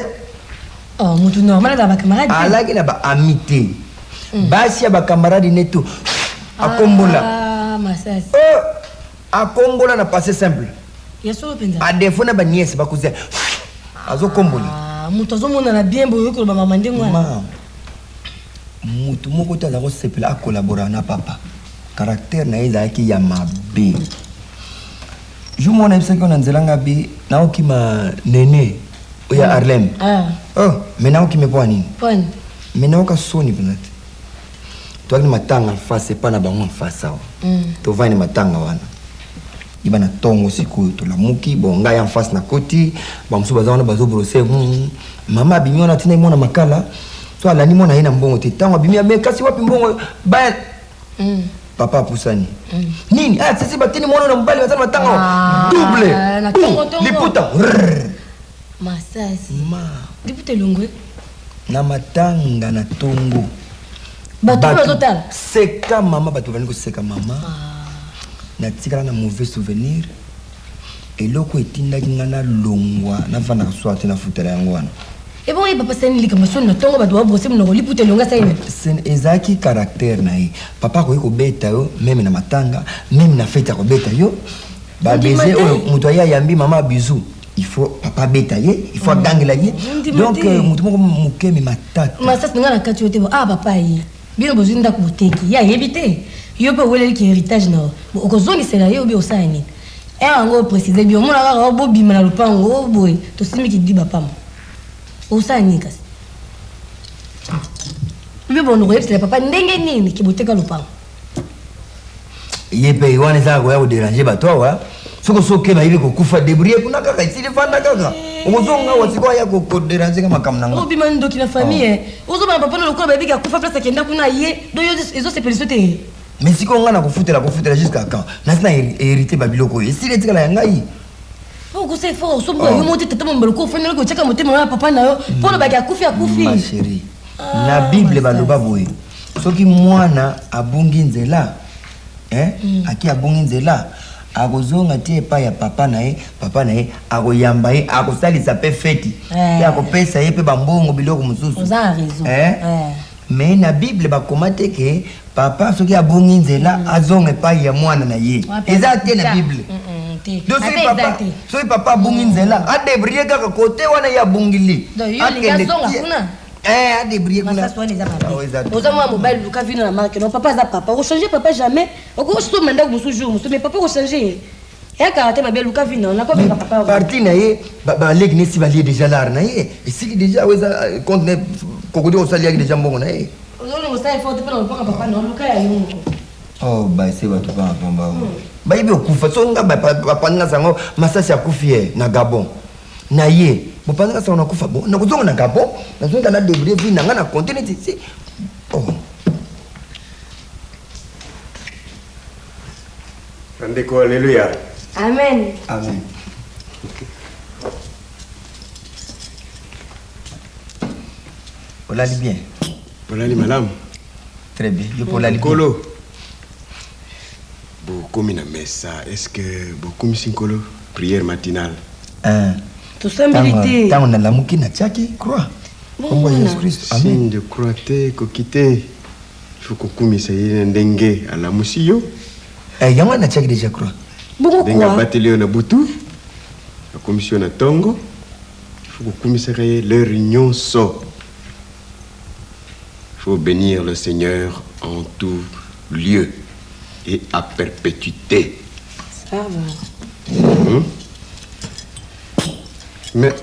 Oh, mutu normal, il n'a pas camarade. Allah, il n'a pas amitié. Basi, il n'a pas camarade, il n'est tout. À Kombola. Ah, ma sœur. À Kombola, n'a passé simple. Il y a sur le penza. À défaut, n'a pas nièce, pas cousin. À Kombola. Ah, mutu zo mona na bien boyo ko ba mamande ngwana. Mutu moko ta zako sepela a collaborer na papa. Caractère na eza ki ya mabe. Jo mona ibisa ki onanzelanga bi na okima nene oya Harlem. Oh, mais na okime po nini? Pon. Mais na oka soni penate. To akini matanga face pa na bango face awa. To vani matanga wana. Iba na tongo sikoyo to la muki bon ngai en face na koti, ba musu bazana bazo brosser. Mama bimiona tina imona makala. So alani mona ina mbongo te tango bimia me kasi wapi mbongo ba papa pusani nini sisi batini mwana na mbali watana matanga double na tongo liputa masasi liputa longwe na matanga na tongo batu total seka mama batu vani ko seka mama na tikala na mauvais souvenir eloko etinda ngana longwa na vana swati na futela yango wana Et bon, papa, c'est une ligue, mais son temps, on doit brosser mon rôle pour te longa ça. C'est ezaki caractère naï. Papa ko beta yo, même na matanga, même na fête ko beta yo. Ba baiser o mutoya yambi mama bisou. Il faut papa beta ye, il faut gangela ye. Donc mutu moko muke mi matata. Mais ça c'est ngana kati yote ah papa ye. Bien besoin nda kuteki. Ya yebite. Yo pe wele ki héritage na. Ko zongi sela yo bi osani. Et en préciser bien mon ara bo bima na lupango boy. To simi ki di papa. Osani kasi. Mais bon, nous c'est papa ndenge nini ki boteka lupango. Yepe wana za ko ya déranger ba toi wa. Soko soke ba ile ko kufa débrouiller kuna kaka isili fanda kaka. Ozonga wasiko ya ko déranger kama kamnanga. Obi man doki na famille. Ozoba papa no lokolo ba bika kufa place kenda kuna ye. Do yo ezo se péliciter. Mais si on a kufutela jusqu'à quand? N'a hérité babiloko. Et si les tika la ngai. Faut que c'est fort. So yo monter tata mbeloko fa nelo ko cheka motema papa na yo. Pour ba ka kufi akufi. Ma chérie. La Bible baloba boye. Soki mwana abungi nzela. Aki abungi nzela. Akozonga tie pa ya papa na ye akoyamba ye akosalisa pe feti. Te akopesa ye pe bambongo biloko mususu. Oza raison. Mais na Bible bakomate ke papa soki abongi nzela azonge pa ya mwana na ye. Eza te na Bible. Donc soki papa abongi nzela adebrie kaka kote wana ya bongili. Akende kuna. Adebrie kuna. Oza mwa mobile luka vino na marque. Non papa za papa. O changer papa jamais. O ko so manda ko jour, mais papa ko changer. Et karaté ma belle luka vino na ko papa. Parti na ye ba leg ne si ba li déjà lar na ye. Et si déjà weza compte ne kokodi o sali ya déjà mbongo na ye. Ozolo ngosai forte pe na papa na luka ya yongo. Oh ba c'est ba to pa pamba. Ba ibe okufa so nga ba panga sango masasi akufie na Gabon. Na ye bo panga sango na kufa bo na kuzonga na Gabon na zonga na débrouiller vie na nga na continent ici. Oh. Andeko alléluia. Amen. Amen. Olali bien. Olali madame. Très bien. Yo polali bien. Kolo. Beaucoup na messa. Est-ce que beaucoup misinkolo prière matinale. Tout ça milité. Tant on a la muki na tchaki croix. Comme Jésus Christ. Amen. Signe de croix te kokite. Faut kokumisa yene ndenge ala musiyo. Yama na tchaki déjà croix. Denga batelio na butu. La commission na tongo. Faut kokumisa kaye leur union so. Faut bénir le Seigneur en tout lieu et à perpétuité. Ça va. Mais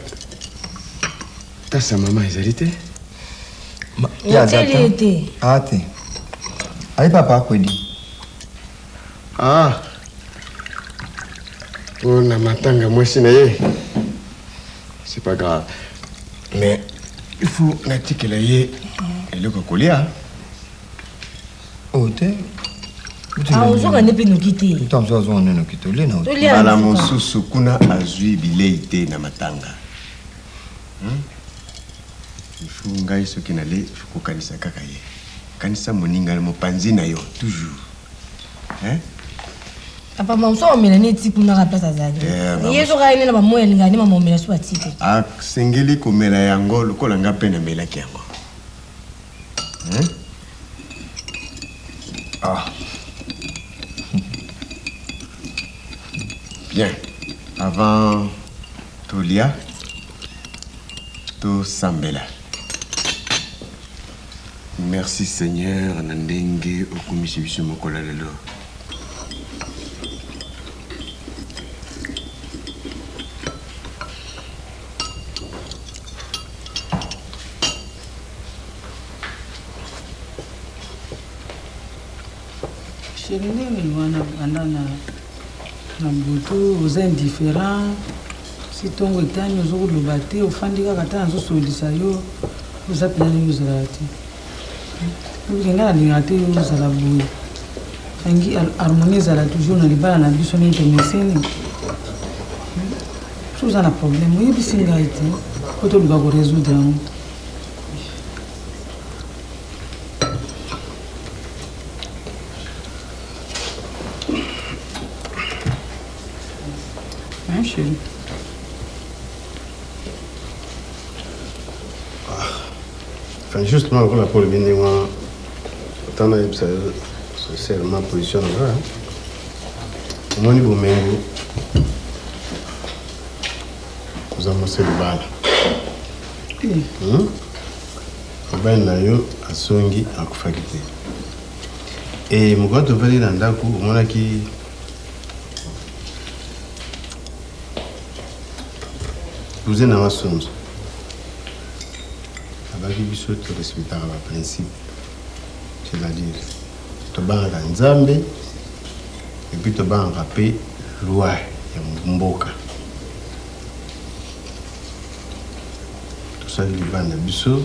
ta sa maman ezalité? Ate. Allez papa quoi dit? Ah. Oh na matanga moi si na ye. C'est pas grave. Mais il faut que la ye le cocolia. Oh te. Ah ozonga ne pe no kiti. Tant so zo ne no kitole na. Bala mosusu kuna azui bileite na matanga. Il faut ngai soki na le faut kanisa kaka ye. Kanisa moninga mo panzi na yo toujours. Papa mamso omela ne ti kuna ka place azali. Yeso ka ine na ba moya linga ni mama omela so atike. Ah sengeli komela yango lokola nga pe na mela ki yango. Ah. Bien. Avant Tolia, to Sambela. Merci Seigneur, Nandenge, Okumisi Bisu Mokola Lelo. Chérie, wana andana na butu oza indifférent si ntongo etani ozokoloba te ofandi kaka ta nazosolisa yo oza pena ndenge ozala te okenga nalingaka te ozala boye angi harmonie ezala toujours na libala na biso nete meseni so oza na problème oyebisi ngai te po toluka korésoudre yango. Chérie. enfin justement on va pour le bien tant de c'est ma position là mon niveau mengo vous avancez le bal ben na yo asongi akufakite et mon to vali na ndako mona ki vous êtes dans ma songe abaki biso to respecter ba principe c'est-à-dire to banga nzambe et puis to banga pe loi ya mboka to sali libanda biso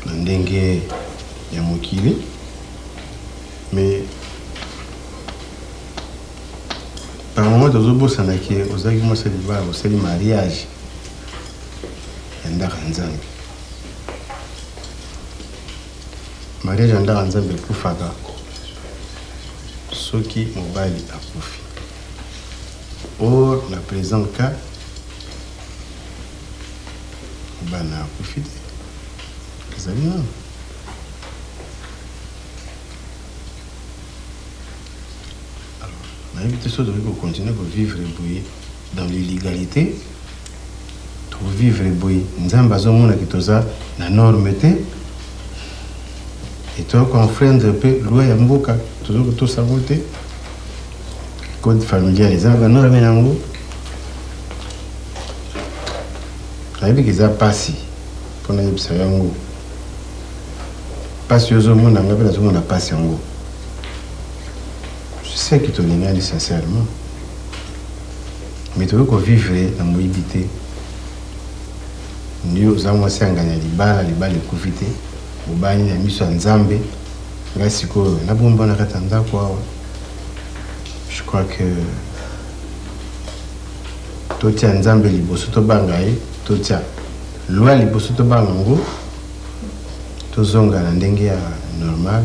na ndenge ya mokili mais par moment tozobosana ke ozalaki mwasi libala osali mariage ya ndaka nzambe mariage ya ndaka nzambe ekufaka soki mobali akufi or na présent cas mobali na akufi te ezali nano on évite ça de continuer à vivre dans l'illégalité, de vivre nzamba zomona kitoza na norme te et toi confrendre peu loi ya mboka toujours tout ça voter code familial les anga norme nango aibi kiza pasi pona yebisa yango pasi yozomona ngapela zomona pasi yango. Je sais que tu es nécessairement. Mais tu veux qu'on vive dans mon habité. Nous avons aussi un gagnant les balles profiter. Au bain, il y a mis sur un zambé. Là, c'est quoi? La bombe, on a attendu quoi? Je crois que. Tout est un zambé, il bosse tout bangaye. Tout est. Loi, il bosse tout bangango. Tout zonga, l'endenge normal.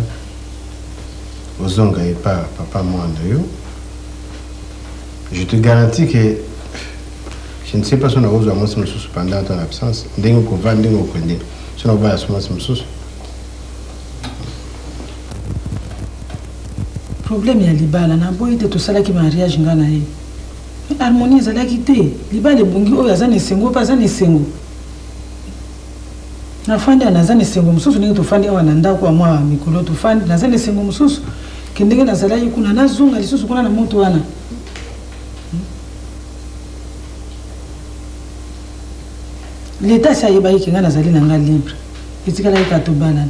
Ozonga et pas papa moi je te garantis que je ne sais pas si on a besoin de moi pendant ton absence. Dengo ko vendre dengo ko ndé. Si on va à ce moment problème ya libala na boy te to sala ki mariage ngana ye. Harmonie za la kité. Libala bungi o yazane sengo pa zane sengo. Na fandi anazane sengo mususu ningi to fandi wana ndako kwa mwa mikolo to fandi nazane sengo mususu. Kendenge na zala yikuna nazunga lisusu kuna na moto wana. L'état ça yeba yikinga na zali na nga libre. Itikala yikato banana.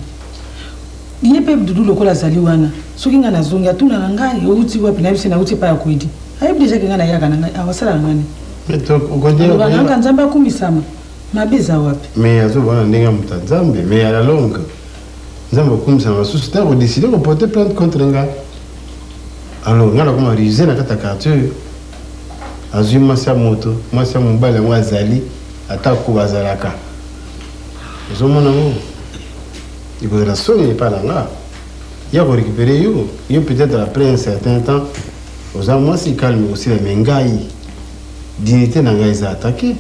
Yepe dudu lokola zali wana. Soki nga na zonga tuna na ngai outi wapi na bisi na outi pa ya kwedi. Ayi déjà kinga na yaka na ngai awasala ngani. Mais donc on continue. Bana nzamba kumisama. Mabeza wapi? Mais azo bana ndenga mutazambe mais à la longue. Nzamba kumisama susu ta décider de porter plainte contre nga. Alors nga na koma riser na kata quartier. Azuma sa moto, moi sa mbala moi zali ata ko bazalaka. Zo mona mo. Il faut la sonner pas là. Il y a récupérer yo. Yo peut-être après un certain temps aux moi si calme aussi les mengai. Dignité na ngai za attaquer.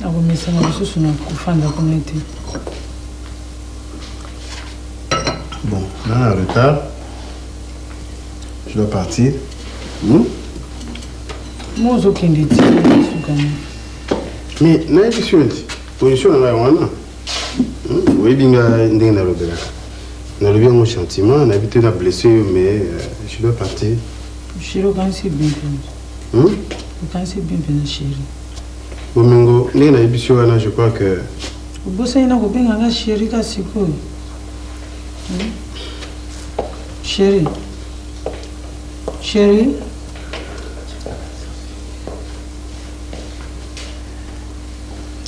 Abo mesama bisusu na kufanda communauté. Bon, là en retard. Je dois partir. Moi je kende ti sukana. Mais na position na wana. Oui, binga ndinga robela. Na le bien mon sentiment, on a habité la blessure mais je dois partir. Chérie, quand c'est bien. Quand c'est bien chérie. Bomengo, ndinga na biso wana je crois que Bossa ina ko benga nga chérie ka siko. Chérie. Chérie.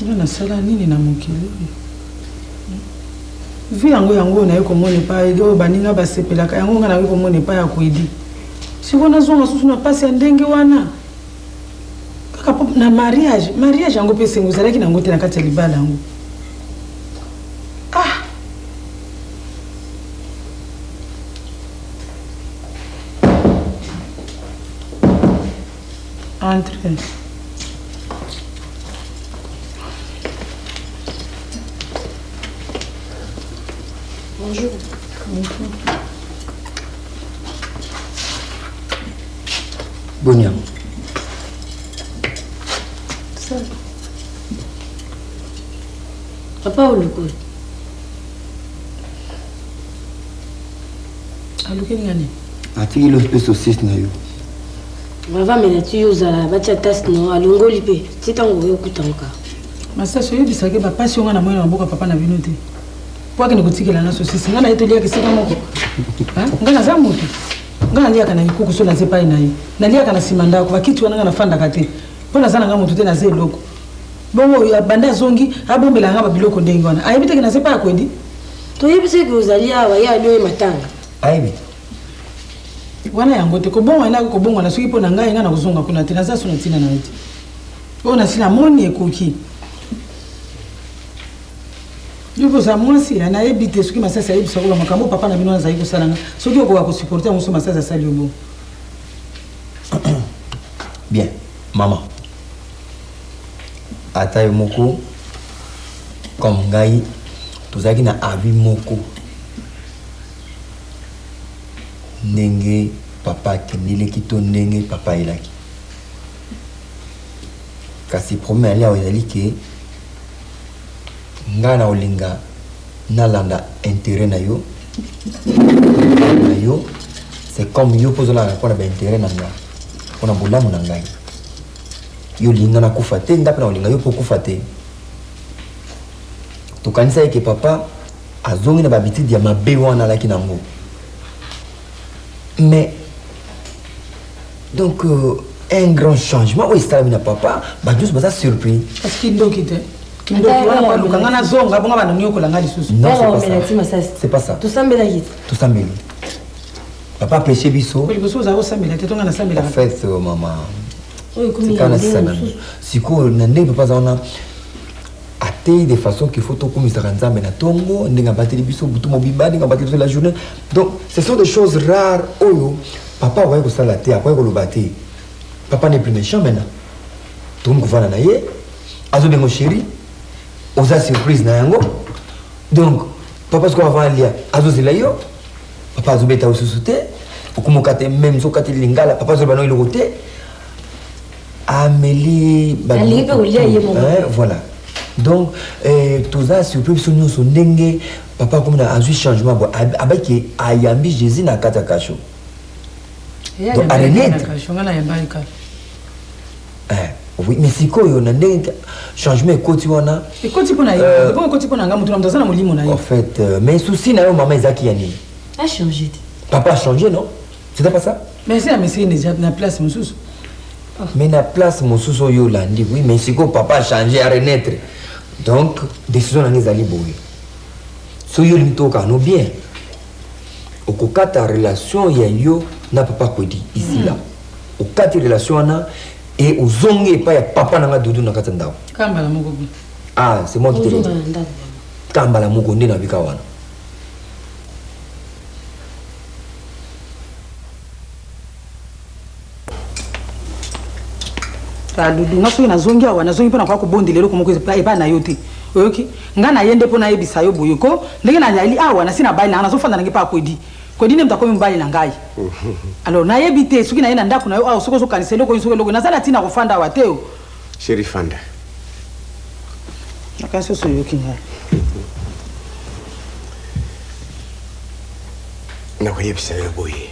Na sala nini na mokili. Vi yango na yeko mone pa ego baninga basepelaka yango nga na yeko mone pa ya koedi. Siko na zonga susu na pasi ya ndenge wana. Kaka na mariage yango pe sengo zalaki na ngote na kati ya libala yango. Entre. Bonjour. Bonia. Ça. Papa ou le coup? aluki ngani atiki lo mpe saucisse na yo bava mena ti ozala batia tasi no alongoli mpe ti ntango oyokutangoka masasi oyebisaki bapasi yo nga na moi na mboka papa na bino te po akende kotikela na sosisi nga na ye toliaka esika moko nga naza motu nga naliaka na mikuku so naze pai na ye naliaka na nsima ndako bakiti wana nga nafandaka te mpo naza na nga motu te naza eloko bongo banda azongi abombela nga babiloko ndenge wana ayebi teke naze pai akwedi toyebisaki ozali awa ye ali oyo matanga ayebi wana yango te kobongwa enaki kobongwana soki mpo na ngai nga na kozonga kuna te naza so na ntina na ye te oyo nasi namoni ekoki yo koza mwasi nayebi te soki masasi ayebisa koba makambo papa na bino azali kosalanga soki okoka kosuporte yango so masasi asali yo bongo bien mama ata yo moko comme ngai tozalaki na avis moko ndenge papa akendeleki to ndenge papa ayelaki kasi problème ali awa ezali ke ngai na olinga nalanda intérêt na yo c'est comme yo mpo ozolanga mpona baintérêt na ngai mpona bolamu na ngai yo linga nakufa te nga mpe na olinga yo mpo okufa te tokanisa eke papa azongi na babitide ya mabe wana alaki nango mais donc un grand changement oyo esalami na papa bajusu baza surpris parce que ndoki te kindoki wana baluka nga nazonga bonga bandongi okolanga lisusu c'est pas ça tosambelaki tosambeli papa apeshe biso liboso ozala kosambela te tonga nasambelaka en fait mama tikana sisana sikoyo na ndenge papa aza wana atei de façon qu'il faut tokumisaka nzambe na tongo ndenge abateli biso butu mobimba ndenge abateli biso la journée donc ce sont des choses rares oyo papa akoki kosala te akoki koloba te papa n'est plus méchant maintenant tokomi kovanda na ye azobengo chéri oza surprise na yango donc papa soki avanda lia azozela yo papa azobeta yo susu te okomoka te même soki okateli lingala papa azoloba na yo eloko te ameli voilà donc toza surpris biso nyonso ndenge papa akomi na azwi changement bo abaki ayambi jésus na kati ya kasho donc arenetre oui mais sikoyo na ndenge changement ekoti wana ekoti mpo na ye bongo ekoti mpo na nga motu na moto aza na molimo na ye en fait mais souci na yo mama ezalaki ya nini a changé papa a changé non c'était pas ça mais c'est amesiki déjà na place mosusu mais na place mosusu oyo olandi oui mais sikoyo papa a changé a renaître donc décision nange ezali boye so yo olingi tokano bien okokata relation ya yo na papa kwedi ici là okati relation wana et ozongi epai ya papa nanga dudu na kati ya ndako kambala moko ah c'est moi qui te le dis kambala moko nde nabika wana dudu nga soki nazongi awa nazongi mpona koya kobondela eloko moko epai na yo te oyoki nga na ye nde mpo nayebisa yo boye ko ndenge nayali awa nasi na bali nanga nazofanda nange mpa kwedi kwedi nde moto akomi mobali na ngai alors nayebi te soki naye na ndako na yo awa soki ozokanisa eloko soki eloko nazala ntina kofanda awa te o chéri fanda nakanisi oso oyoki ngai nakoyebisa yo boye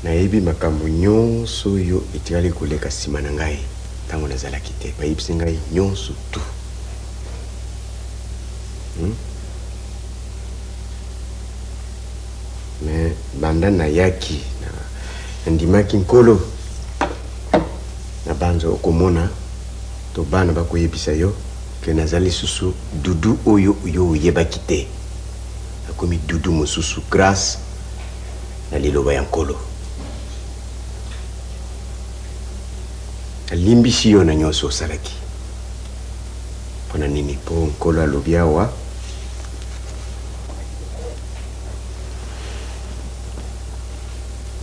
nayebi makambo nyonso oyo etikali koleka nsima na ngai ntango nazalaki te bayebisi ngai nyonso tu me banda nayaki nandimaki nkolo na banza okomona to bana bakoyebisa yo ke nazali susu dudu oyo yo oyebaki te nakomi dudu mosusu grâce na liloba ya nkolo alimbisi yo na nyonso osalaki mpona nini mpo nkolo alobi awa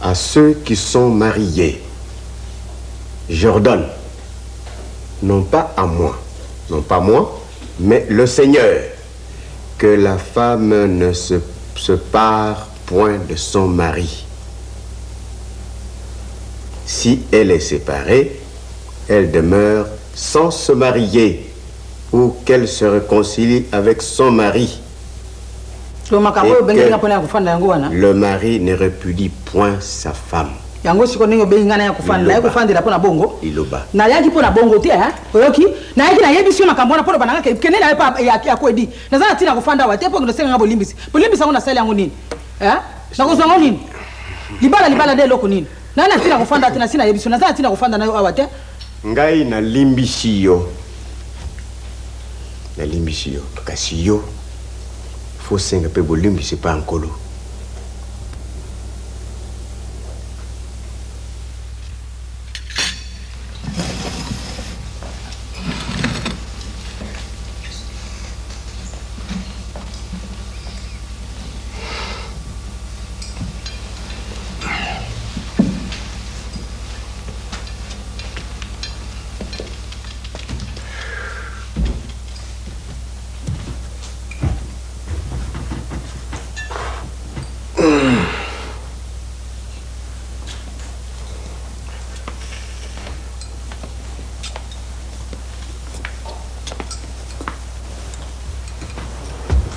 à ceux qui sont mariés j'ordonne non pas à moi non pas moi mais le Seigneur que la femme ne se sépare point de son mari. Si elle est séparée, elle demeure sans se marier ou qu'elle se réconcilie avec son mari. Et que le mari ne répudie point sa femme. Yango siko ningo be ngana ya kufanda ya kufandira pona bongo iloba na yaji pona bongo te oyoki na yaji na yebi sio makambona pona bananga kene na pa ya kwedi na zana tina kufanda wa tepo ndo senga bolimbisi ngo na sele yango nini na kozango nini libala de loko nini na tina kufanda tina sina yebi sio na zana tina kufanda na awate ngai na limbisiyo kasi yo faut senga pe bolimbisi pa nkolo.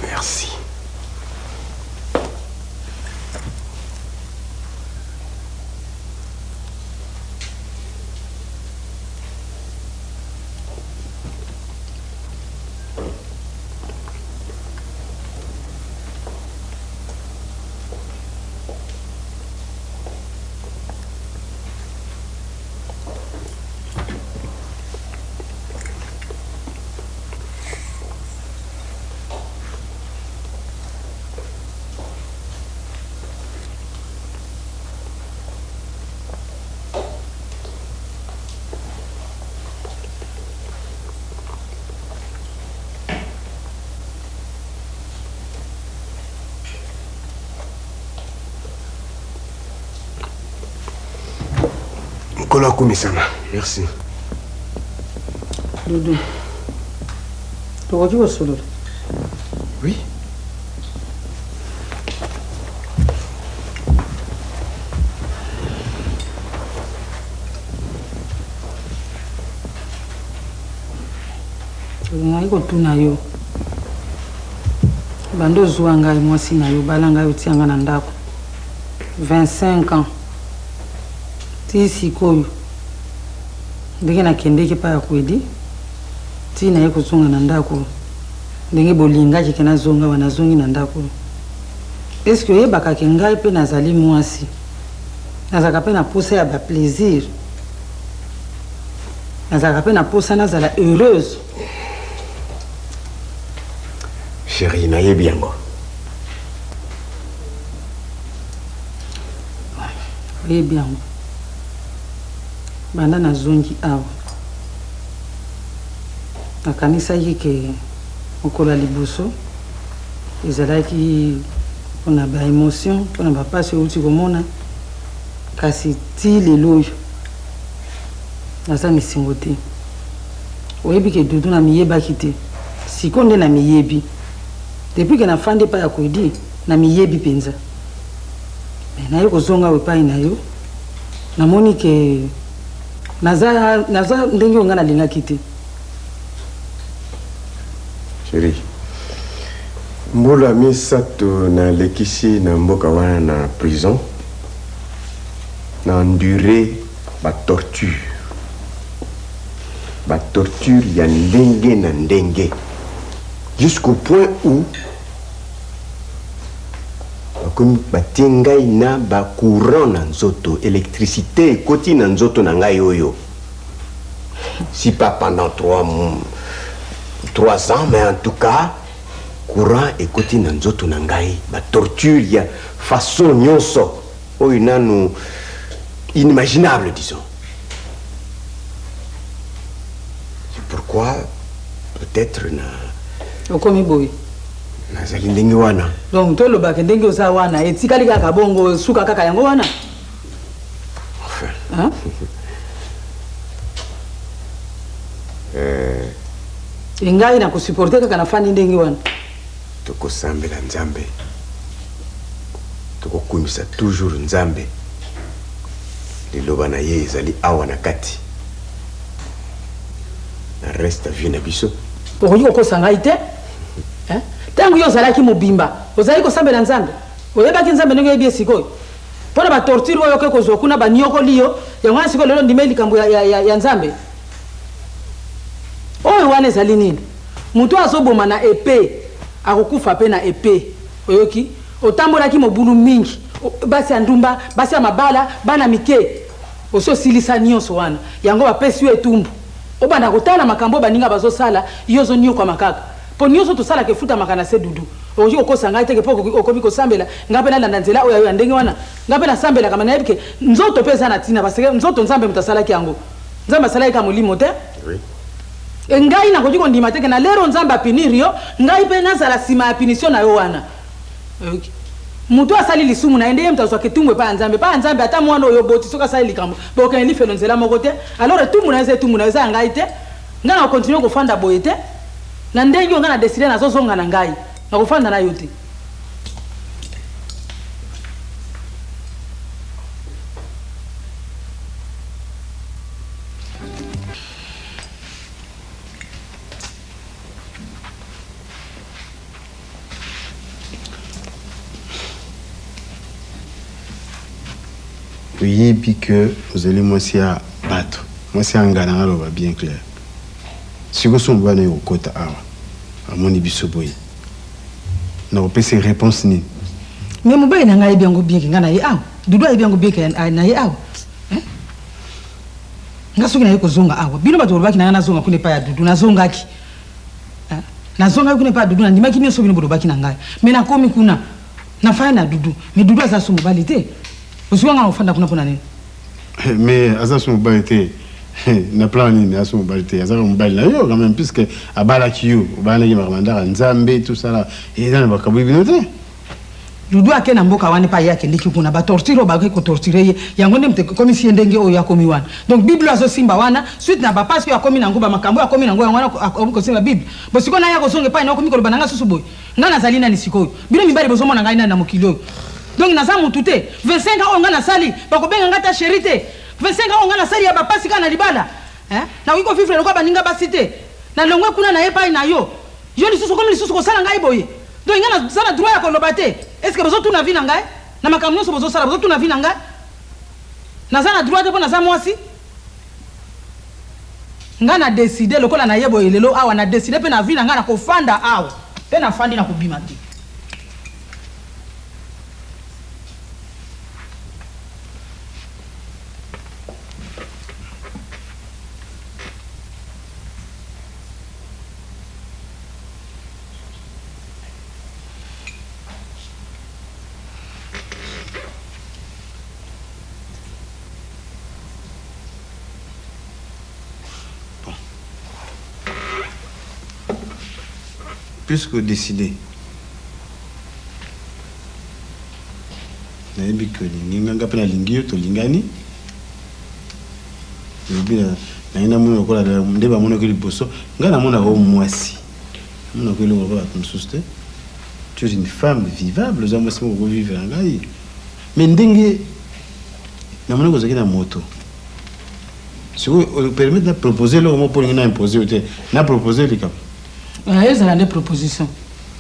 Merci. Kumi-sama, merci. Doudou. Tu vois où est-ce que oui. ngai kotuna yo bando zuwa ngai mwasi na yo bala ngai otianga na ndako 25 ans ti sikoyo ndenge nakendeki pa ya kwedi ti na ye kozonga na ndako ndenge bolingaki ke nazonga wana nazongi na ndako eske oyebaka ke ngai mpe nazali mwasi nazalaka mpe na posa ya baplaisir nazalaka mpe na posa nazala heureuse. Chérie, nayebi yango. Oyebi yango. Banda nazongi awa. Nakanisaki ke mokolo ya liboso ezalaki mpona ba émotion mpona bapasi outi komona kasi ti lelo oyo naza misingo te. Oyebi ke dudu na miyebaki te siko nde na miyebi. Depuis que nafandi pa ya kwedi na miyebi penza. Mais na yo kozonga wepai na yo. Namoni ke naza ndenge onga na linga kite. Chérie. Mbola misato na lekisi na mboka wana na prison. Na enduré ba torture. Ba torture ya ndenge na ndenge. Jusqu'au point où comme batingai na ba courant na nzoto électricité koti na nzoto na ngai oyo si pas pendant 3 ans mais en tout cas courant et koti na nzoto na ngai ba torture ya façon nyonso oyo nanu inimaginable disons. C'est pourquoi peut-être na okomi boy nazali ndenge wana donc to lobaka ndenge oza wana etikali kaka bongo suka kaka yango wana enfin ngai na kusupporter kaka na fani ndenge wana tokosambela nzambe tokokumisa toujours nzambe liloba na ye ezali awa na kati na reste vie na biso okoki kokosa ngai te ntango yo ozalaki mobimba ozali kosambela nzambe oyebaki nzambe ndenge oyebi esikoyo mpona batorture oyo oke kozwa kuna baniokoli yo yango wana sikoyo lelo ndima likambo ya nzambe oyo wana ezali nini moto azoboma na epe akokufa mpe na epe oyoki otambolaki mobulu mingi basi ya ndumba basi ya mabala bana mike osi osilisa nyonso wana yango bapesi yo etumbu obanda kotala makambo baninga bazosala yo ozonioka makaka mpo nyonso tosalaka efutamaka na se dudu okoki kokosa ngai teke mpo okomi kosambela ngai mpe nalanda nzela oyo ya ndenge wana ngai mpe nasambelaka ma nayebike nzoto mpe eza na ntina paseke nzoto nzambe moto asalaki yango nzambe asalaki ka molimo te ngai nakoki kondima teke na lero nzambe apiniri yo ngai mpe nazala nsima ya pinisio na yo wana moto asali lisumu na ye nde ye moto azwaka etumbu epai ya nzambe ata mwana oyo boti soki asali likambo bokende lifelo nzela moko te alors etumbu na yo eza etumbu na yo eza ya ngai te ngai nakokontinue kofanda boye te na ndenge yo ngai na deside nazozonga na ngai nakofanda na yo te oyebi que ozali mwasi ya bato mwasi ya ngana aloba bien clair sikoso mobali na ye kokota awa amoni biso boye nakopesa réponse nini me mobali na ngai ayebi yango bienke ngai na ye awa dudu ayebi yango bienke na ye awa nga soki na ye kozonga awa bino bato bolobaki na ngai nazonga kuna epai ya dudu nazongaki kuna epai ya dudu nandimaki nyonso bino bolobaki na ngai me nakomi kuna nafai na dudu me dudu aza so mobali te osuka nga ofanda kuna mpona nini mais aza so mobali te na plan nini aza so mobali te azaka mobali na yo quand même puisque abalaki yo obalanaki makamandaka nzambe tout ça là eza na bakaboyi bino te dudu ake na mboka wana epai ye akendeki kuna batorture oyo bakoki kotorture ye yango nde moto ekomi sie ndenge oyo akomi wana donc bible azosimba wana suite na bapasi oyo akomi nango bamakambo oyo akomi nango yango wana akomi kosimba bible bo sikoyo na ye akozonga epai na akomi koloba na ngai susu boye ngai nazali nani sikoyo bino mibali bozomona ngai nani na mokili oyo donc naza mutu te 25 ans oyo ngai nasali bakobenga ngai ta sheri te 25 ans oyo ngai nasali ya bapasi kaka na libala nakoki kofifre lokwa baninga basi te nalongwe kuna na ye epai na yo yo lisusu komi lisusu kosala ngai boye donc ngai naza na droit ya koloba te estce bozotuna vi na ngai na makambo nyonso bozosala bozotuna vi na ngai naza na droit te mpo naza mwasi ngai na deside lokola na ye boye lelo awa na deside mpe na vi na ngai na kofanda awa mpe nafandi na kobima te puisque décidé nayebi ke olingi nganga mpe nalingi yo tolingani lobi nangi namona lokola nde bamonaki liboso ngai namonaka o mwasi namonaka eloko lokola bato mosusu te tu es une femme vivable oza mwasi moko kovivre na ngai mais ndenge namonaki ozalaki na moto sikoyo permettre na proposer eloko moko mpo olingi na impose yo te na proposer likambo ezala nde proposition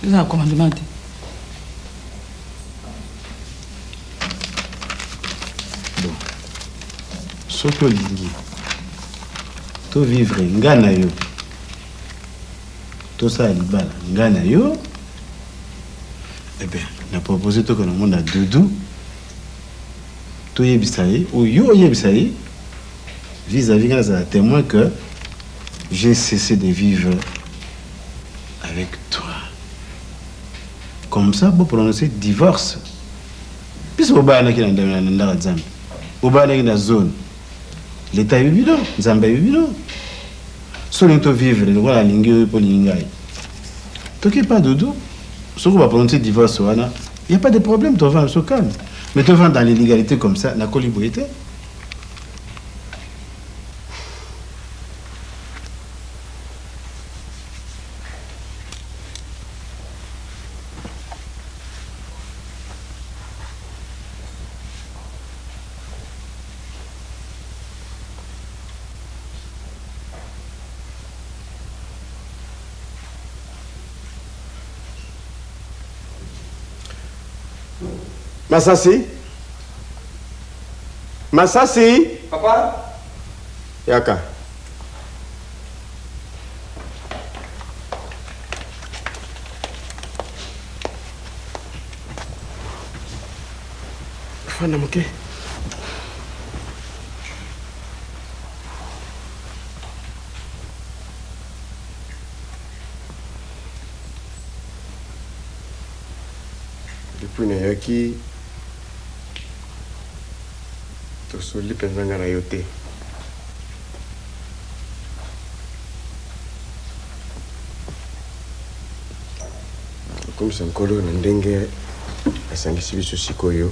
ezala commandement te bon soki olingi tovivre ngai na yo tosala libala ngai na yo bien na propose toke na monde ya dudu toyebisa ye oyo oyebisa ye vis-à-vis ngai nazala témoin que j'ai cessé de vivre avec toi. Comme ça, vous prononcez divorce. Puisque vous avez dans Zambie, vous avez dans la zone. L'État est vivant, Zambie est vivant. Si vous vivre, vous avez la langue pour l'ingay. Tant qu'il n'y a pas de doute, si vous prononcez divorce, il n'y a pas de problème, tu vas se calme. Mais tu vas dans l'illégalité comme ça, la colibrité. Masasi? Masasi? Papa? Yaka. Fana moke. Depuis nayaki tosoli mpenza nga na yo te. Okomisa nkolo na ndenge asangisi biso sikoyo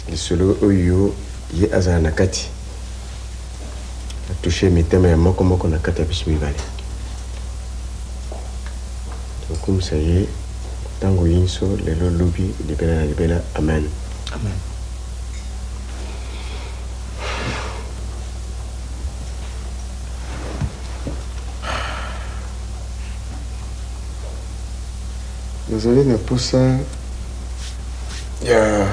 lisolo oyo ye azala na kati atushe mitema ya moko na kati ya biso mibale. Tokomisa ye tango yinso lelo lubi libela na libela. Amen. Amen. Nazali na posa ya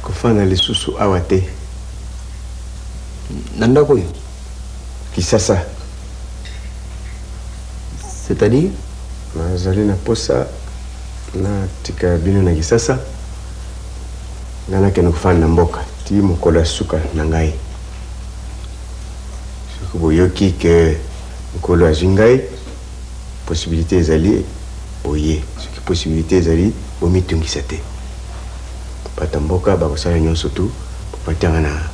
kofanda lisusu awa te na ndako oyo Kisasa. C'est-à-dire nazali na posa na tika bino na Kisasa ngana kena kofanda mboka ti mokolo ya suka na ngai soki boyoki ke mokolo azwi ngai possibilité ezali oye soki possibilité ezali omitungisa te pata mboka bakosala nyonso tu popatianga na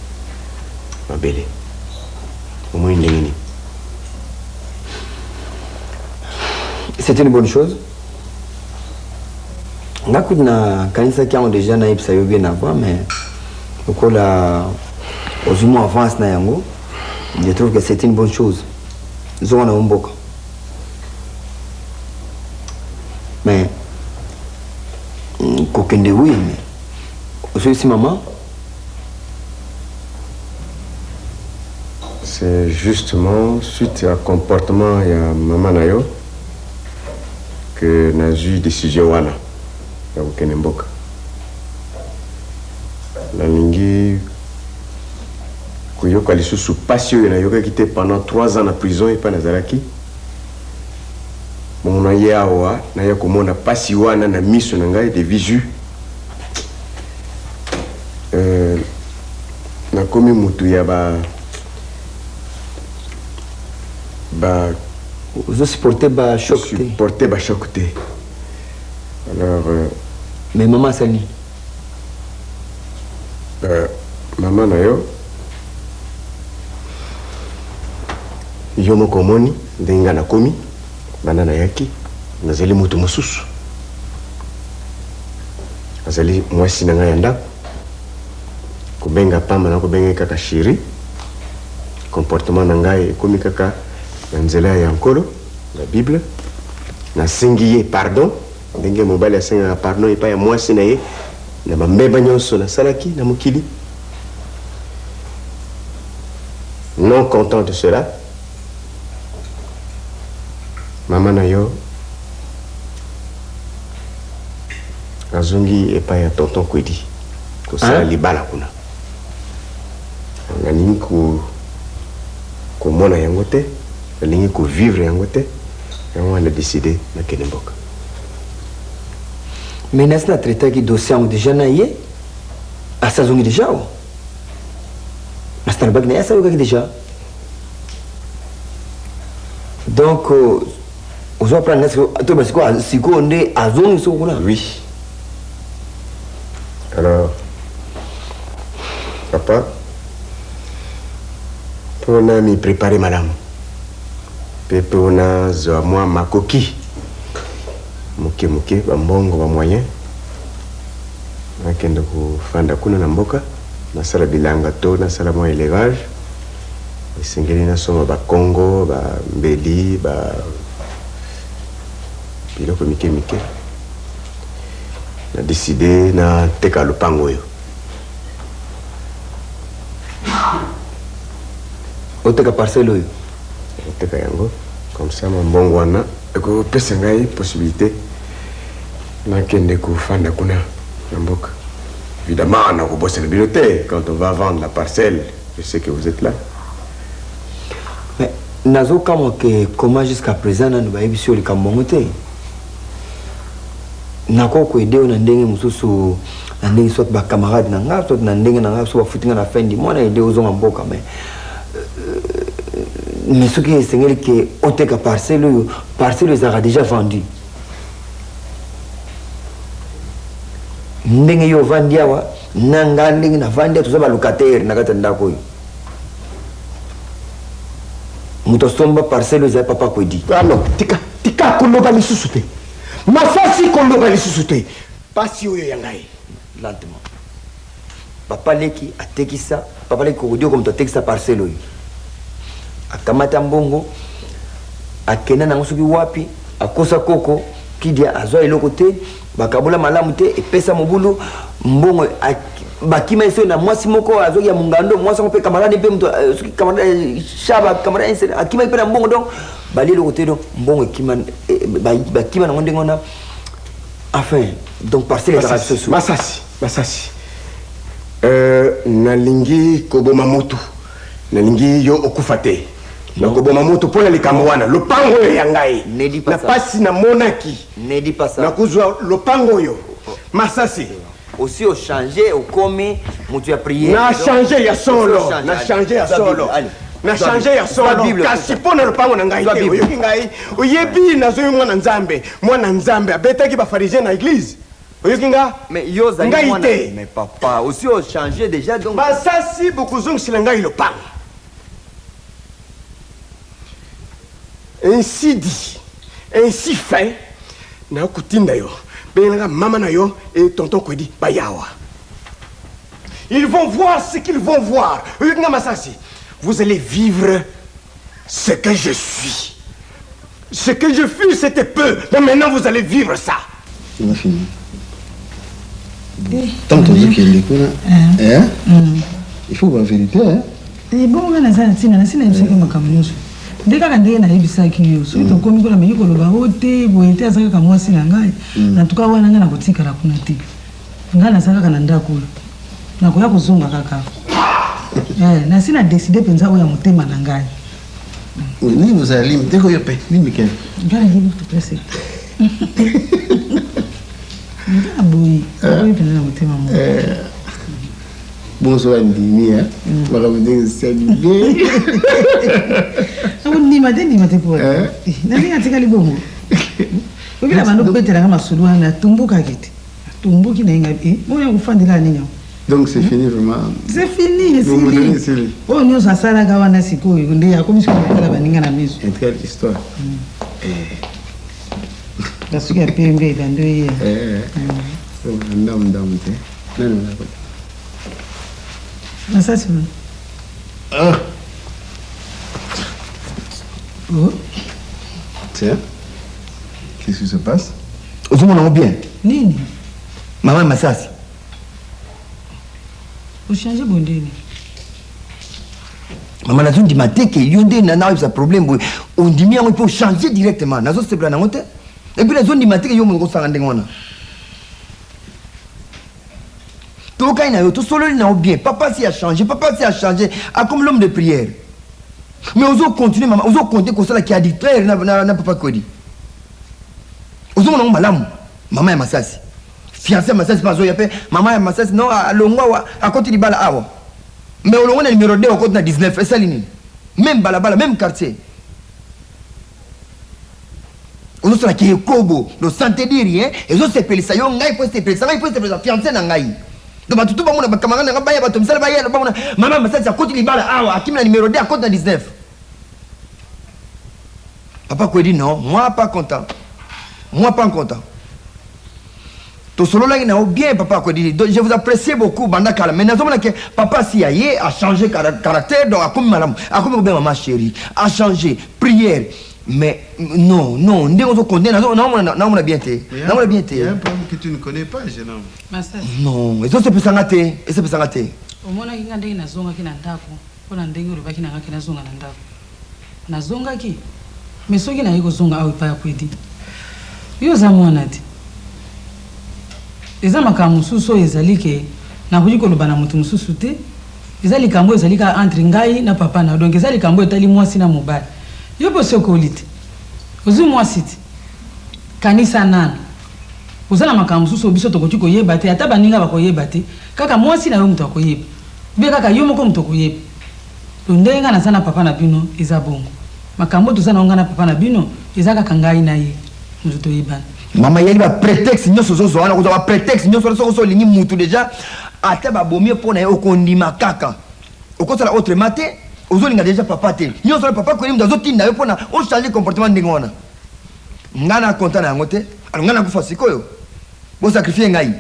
mabele omoi ndenge nini. C'est une bonne chose. Nakuti na kanisa kiango déjà na yebisa yo bien avant, mais okola ozumo avance na yango, je trouve que c'est une bonne chose. Zonga na mboka. Mais kokende oui, mais aussi maman. C'est justement suite à comportement ya maman na yo que nazwi décision wana ya kokende mboka. Nalingi koyoka lisusu pasi oyo nayokaki te pendant 3 ans na prison epa nazalaki. Mona ye awa naya komona pasi wana na miso na ngai de visu. Nakomi mutu ya vous supportez ba choc. Supporter ba choc te. Alors mais maman sali. Maman na yo yo moko moni ndenga na komi bana na yaki nazali mutu mosusu. Azali mwasi na ngai ndako kobenga pamba na kobenga kaka chéri. Comportement na ngai komi kaka na nzela ya nkolo la Bible na singiye pardon ndenge mobali asenga pardon epa ya mwasi na ye na bambeba nyonso na salaki na mokili. Non content de cela, maman na yo azongi epa ya tonton Kwedi kosala libala kuna nalingi komona yango te nalingi kovivre yango te yango wana décidé nakende mboka. Mais nasi na traitaki dossier yango déjà na ye asa azongi déjà o nasi na lobaki na ye asa ayokaki déjà donc ozwa prendre nasi to basiko sikoyo nde azongi soko kuna. Oui. Alors papa on a mis préparé madame pepe on a zwa moi makoki moke bambongo ba moyen nakende kufanda kuna na mboka nasala bilanga to nasala mo élevage esengeli nasoma ba Congo ba mbeli ba biloko mike na décidé na teka lupango yo. Oteka parcelle oyo oteka yango comme ça mambongo wana eko pesa ngai possibilité nakende kufanda kuna Namboka. Évidemment, on a rebossé le bibliothèque. Quand on va vendre la parcelle, je sais que vous êtes là. Mais nazo kama que comment jusqu'à présent na ba ebisio le kamongote. Nako ko aider na ndenge mususu na ndenge soit ba camarade na nga soit na ndenge na nga so ba futinga na fin du mois na aider aux Mboka mais ce qui est sengeli que oteka parcelle sera déjà vendu. Ndenge yo vandia wa nanga ndenge na vandia tout ça ba locataire na kata ndako yo muto somba parcelle za papa ko di alors tika koloba lisusu te masasi koloba lisusu te pasi oyo yangai lentement papa leki atekisa papa leki ko dio comme to tekisa parcelle yo akamata mbongo akena na ngosuki wapi akosa koko kidia azwa eloko te bakabola malamu te epesa mobulu mbongo bakima eso na mwasi moko azoki ya mungando mwasi mpe camarade pe mto suki camarade shaba camarade akima pe na mbongo donc bali eloko te donc mbongo ekima bakima na ngonde ngona enfin donc parcelle de race Masasi nalingi koboma moto nalingi yo okufate na koboma moto pona likamwana lopango yo yangai na pasi na monaki ne dis pas ça na kuzwa lopango yo Masasi aussi au changer au commis tu as prié na changer ya solo na changer ya solo na changer ya solo kasi pona lopango na ngai te oyoki ngai oyebi nazo mwana nzambe abetaki ba pharisien na église oyoki nga mais yo za ngai te mais papa aussi au changer déjà donc Masasi bokuzong silangai lopango. Ainsi dit, ainsi fait, na kutinda yo, benga mama na yo et tonton Kwedi bayawa. Ils vont voir ce qu'ils vont voir. Vous allez vivre ce que je suis. Ce que je fus, c'était peu. Mais maintenant, vous allez vivre ça. On a fini. Tant que tu es il faut voir la vérité. Et bon, on a ndeka kandenge na yebisaki yo so to komi kola meyiko loba ote boyete azaka ka mwasi na ngai na tuka wana nga na kotikala kuna te nga na saka kana ndako na koya kuzunga kaka na sina décider penza oya motema na ngai ni vous allez me dire yo pe ni Michael ngala ngi to pese nga boy oyo penza na motema mo bonsoir ndimi baka mdengi saluer ni mate kwa na ninga tika libongo obila bando petera kama suluana tumbuka kiti tumbuki na inga moya kufandila ninga donc c'est fini vraiment c'est fini c'est oh nyo sasala kawana sikoyo ndi yakomisi kala baninga na miso une belle histoire basuki ya pembe bando ye ndam te non ça c'est oh. Tiens, qu'est-ce qui se passe? Au monde on bien. Nini? Maman Masasi. Vous changez bon délire. Maman n'a dit maté que yonde nana eu sa problème on dit bien on peut changer directement. Nazo se plan nangote. Et puis la zone dit maté que yo mo ko sangande ngona. Tout cas, tout solo n'a bien. Papa s'y a changé. A comme l'homme de prière. Mais aux autres continuer, maman. Aux autres compter comme ça qui a dit très n'a papa quoi dit. Aux autres on malam. Maman est Masasi. Fiancé Masasi pas zoyapé. Maman est Masasi non à longwa à côté du bala awa. Mais au long on est numéro 2 au côté na 19 et ça ligne. Même bala même quartier. Aux autres qui est kobo, le santé dire rien. Et aux autres c'est pelisa yo ngai pour c'est pelisa ngai pour c'est pelisa fiancé na ngai. Donc tout le monde a camarade na baya bato msala baya na maman Masasi à côté libala awa akimna numéro 2 à côté na 19. Papa quoi dit non, moi pas content. Tout solo là il n'a bien papa quoi dit. Je vous apprécie beaucoup bandakala mais nazomona que papa si aye a changé caractère donc a comme madame, a comme bien maman chérie, a changé prière. Mais non, ndé on connaît non on a bien été. Il y a un problème que tu ne connais pas, jeune homme. Non, et ça c'est pesanga te. Au moins kinga ndenge nazonga kina ndako. Pona ndenge uri bakina ngaki nazonga na ndako. Nazonga ki. Mais soki na yiko zonga awe pa kwedi. Yo za mwana ti. eza makambo mosusu oyo ezali ke nakoki koloba na moto mosusu te eza likambo oyo ezali ka entre ngai na papa na donc eza likambo oyo etali mwasi na mobali yo mpe osokoli te ozwi mwasi te kanisa nano oza na makambo mosusu biso tokoki koyeba te ata baninga bakoyeba te kaka mwasi na yo moto akoyeba be kaka yo moko moto akoyeba to ndenge nga naza na papa na bino eza bongo makambo toza na nga na papa na bino eza kaka ngai na ye moto toyebana mama yali ba prétexte nyonso zozo wana kozwa ba prétexte nyonso soso lingi mutu déjà ata babomi mpona ye okondima kaka okosala autrement te ozolinga déjà papa te nyonso papa koyeli mutu azotinda yo mpona ochange comportement ndenge wana nga na content na yango te alo nga nakufa sikoyo bosakrifie ngai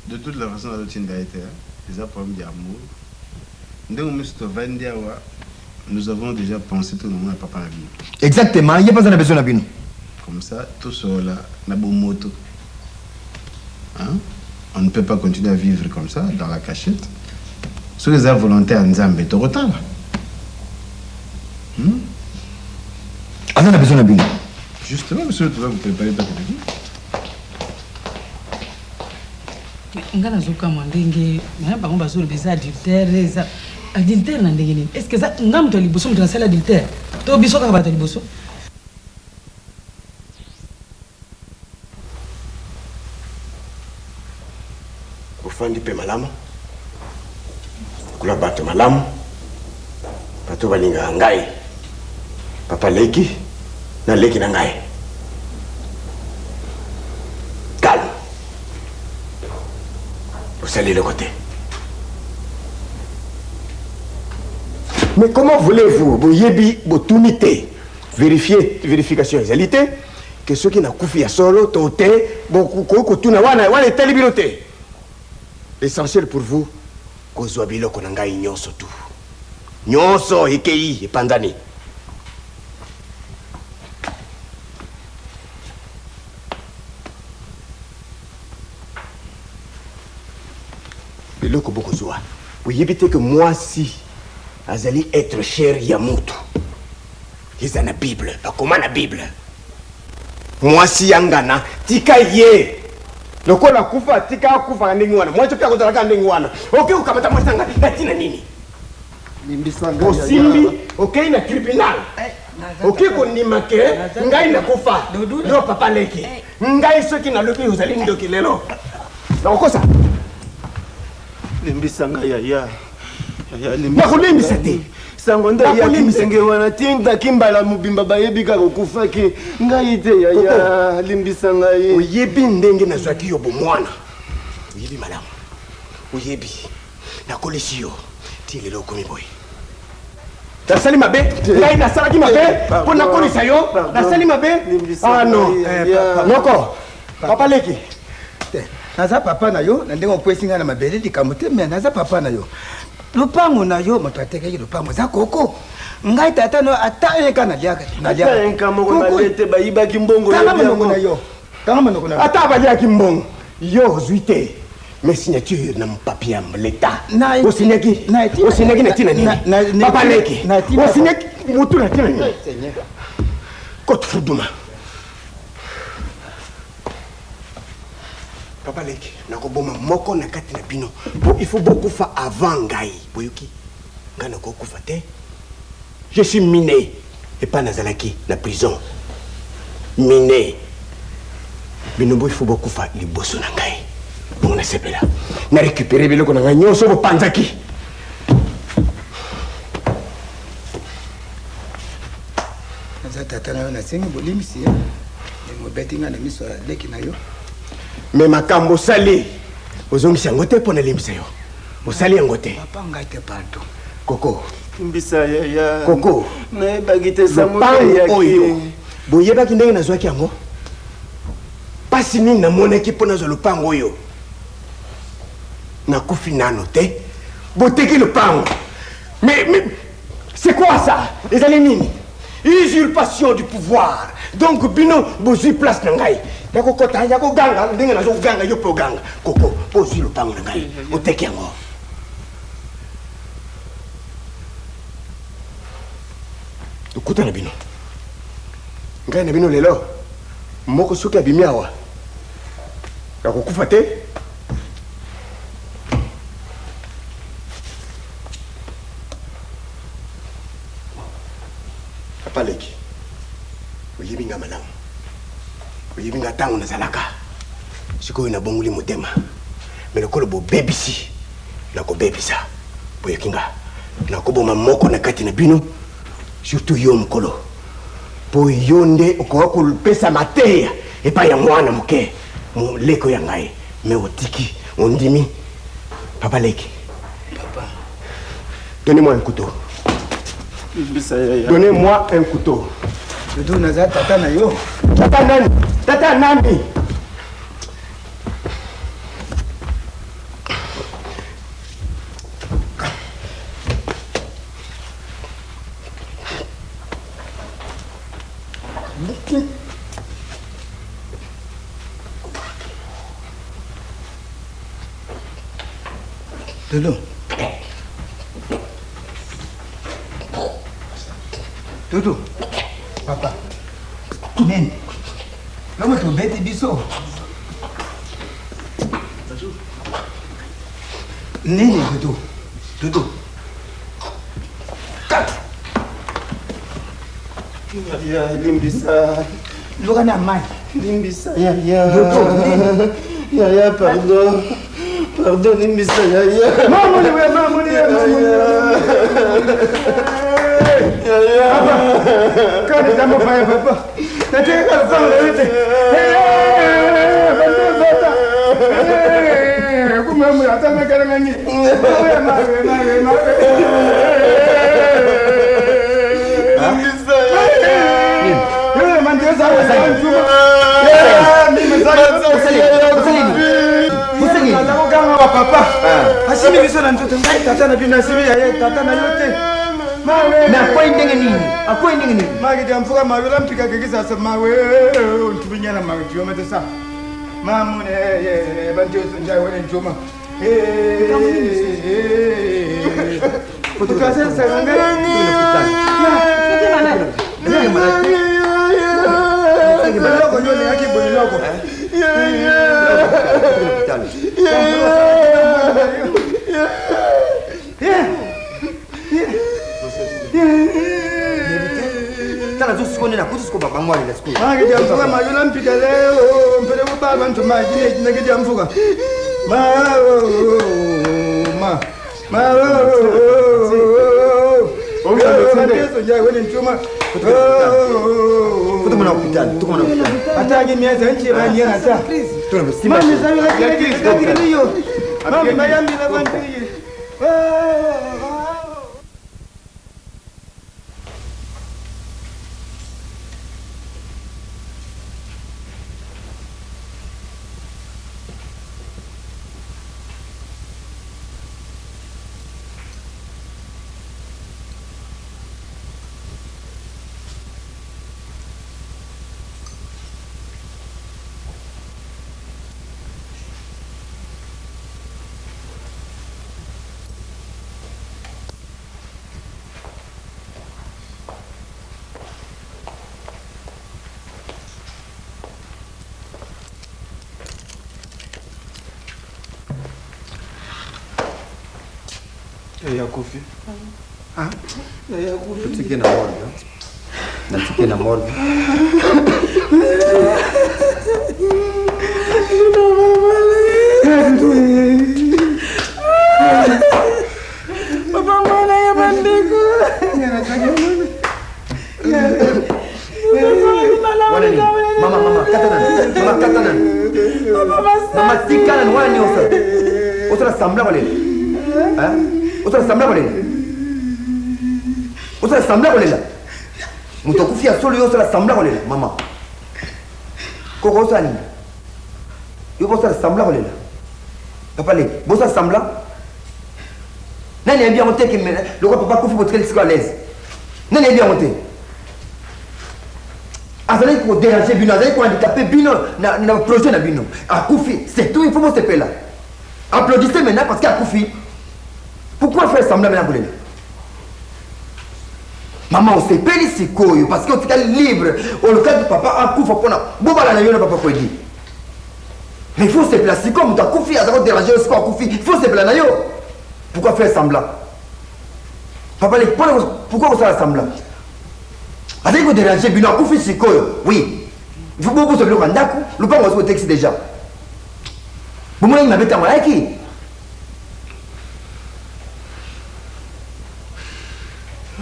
de toute la façon azotinda ye te eza problème d'amour ndenge miso tovandi awa nous avons déjà pensé tout le monde à papa na bino exactement ye mpenza na besoin na bino comme ça tout cela na bomoto hein? On ne peut pas continuer à vivre comme ça dans la cachette ce que la volonté en Nzambe to retala aza na besoin na bino justement monsieur tu vas vous préparer ta vie nga nazokamwa ndenge na bango bazoloba eza adultère na ndenge nini est ce que eza nga moto ya liboso moto nasala adultère to biso kaka bato ya liboso ofandi mpe malamu kula bato malamu bato balingaka ngai papa leki na leki na ngai calme osali le côté mais comment voulez-vous boyebi botuni te vérification ezali te ke soki nakufi ya solo to te bokoki kotuna wana etali bino te l'essentiel pour vous kozwa biloko na ngai nyonso tu nyonso ekei epanzani biloko bokozwa boyebi te ke mwasi azali être cher ya mutu eza na bible bakoma na bible mwasi yangana tika ye lokola kufa tika akufa ndenge wana mwacho pia kozalaka ndenge wana oke ukamata mwasanga natina nini osimbi okei na tribunal oke kondima ke ngai nakufa yo papa leki ngai soki nalobi ozali ndoki lelo nakokosa limbisanga yaya nakolembisa te sango nde yakimsenge wana tindaki mbala mobimba bayebi kaka okufaki ngai te yaya limbisa ngai oyebi ndenge nazwaki yo bomwana oyebi malamu oyebi nakolisi yo ti lelo okomi boye nasali mabe ngai nasalaki mabe mpo nakolisa yo nasali mabe non noko papa leki naza papa na yo na ndenge okwesi ngai na mabele likambo te me naza papa na yo lupango na yo moto atekaki lupango za koko ngai tata no ata eka naliaka moko nalete bayibaki mbongo na yo ata baliaki mbongo yo ozwi te mais signature na papier ya leta osinyaki na tina nini papa leki osinyaki mutu na tina nini kote fuduma papa leki nakoboma moko na kati na bino po il faut bokufa avant ngai boyoki ngai nakokufa te je suis miné epa nazalaki na prison miné bino bo il faut bokufa liboso na ngai bongo nasepela na récupérer biloko na ngai nyonso bopanzaki naza tata na yo nasengi bolimbisi ye mobeti ngai na miso ya leki na yo me makambo osali ozongisa yango te mpo nalimbisa yo osali yango te papa ngai te pardon koko mbisa yaya koko nayebaki te lopango oyo boyebaki ndenge nazwaki yango pasi nini namonaki mpo nazwa lopango oyo nakufi nano te boteki lopango mais c'est quoi ça ezali nini usurpation du pouvoir donc bino bozwi place na ngai yakokota yakoganga ndenge nazokoganga yo mpe oganga koko mpo ozwi lopango na ngai oteki yango okuta na bino ngai na bino lelo moko soki abimi awa akokufa te. Papa Leki, oyebi nga malamu, oyebi nga ntango nazalaka sikoyo nabongoli motema, me lokolo bobebisi nakobebisa boyoki nga nakoboma moko na kati na bino, surtout yo mokolo mpo yo nde okoka kopesa mateya epai ya mwana moke moleko ya ngai, me otiki ondimi. Papa Leki, Papa, donnez-moi un couteau. Donnez-moi un couteau. Doudou naza tata na yo. Tata nani? Tata nani? Doudou. Doudou. Papa. Nini? Lama tu beti biso. Nini Doudou? Doudou. Kat. Ya, limbisa. Luka na mai. Limbisa, ya. Doudou, nini? Ya, pardon. Pardon, limbisa, ya. Mamuni, mamuni. Papa, kau jambo paya papa. Nanti kalau kau lewat, bantu bata. Aku mahu atas makanan ini. Maaf. Bisa. Ya, mantu saya cuma. Mimi saya. Pusing. Kalau kau apa papa? Asimi bisa nanti tengah. Tata nabi nasibi ya. Tata nayote. Na kwa indenge nini? Akwa indenge nini? Magi jamfuka mawe lampika kekisa sa mawe ntubinyana mawe joma tesa. Mamune bantu sonjai wene joma. Kutukasa sanga. Loko nyoni yake boni loko. Tala zusi kone na kutu skoba bangwali la skuli. Magi jamfuka mawe lampika leo mpele kuba bantu maji nagi jamfuka. Tuko na hospitali. Atagi miezi nchi bani yana sa. Mami sabi lakini hiyo. Mami mayambi la bantu hiyo. Ya kofi. Ah? Ya kofi. Tutike na morgue. Natike na morgue. Papa mana ya bandiku? Mama, katanan. Mama, tikanan wani osa. Osa sambla wale. Osa sambla wale. Mutokufia solo yo osa sambla wale, mama. Koko osa ni. Yo osa sambla wale. Papa le, bosa sambla. Nani a bien monté que le roi papa Kofi Botkeli soit à l'aise. Nani a bien monté. Azali ko déranger bino, azali ko handicaper bino na projet na bino. Akufi, c'est tout, il faut se faire là. Applaudissez maintenant parce qu'Akufi. Pourquoi faire semblant maintenant pour maman, on s'est payé si koyo parce qu'on est libre. Au cas du papa Akufi pour na bobala na yona papa ko dit. Mais il faut se placer comme tu as confié à déranger le score confié. Il faut se placer. Pourquoi faire semblant? Papa, pourquoi vous faites semblant? Avec vous déranger, Bino a confié ce quoi? Oui. Il faut beaucoup se le rendre. Le pas au texte déjà. Vous m'avez dit que vous avez qui?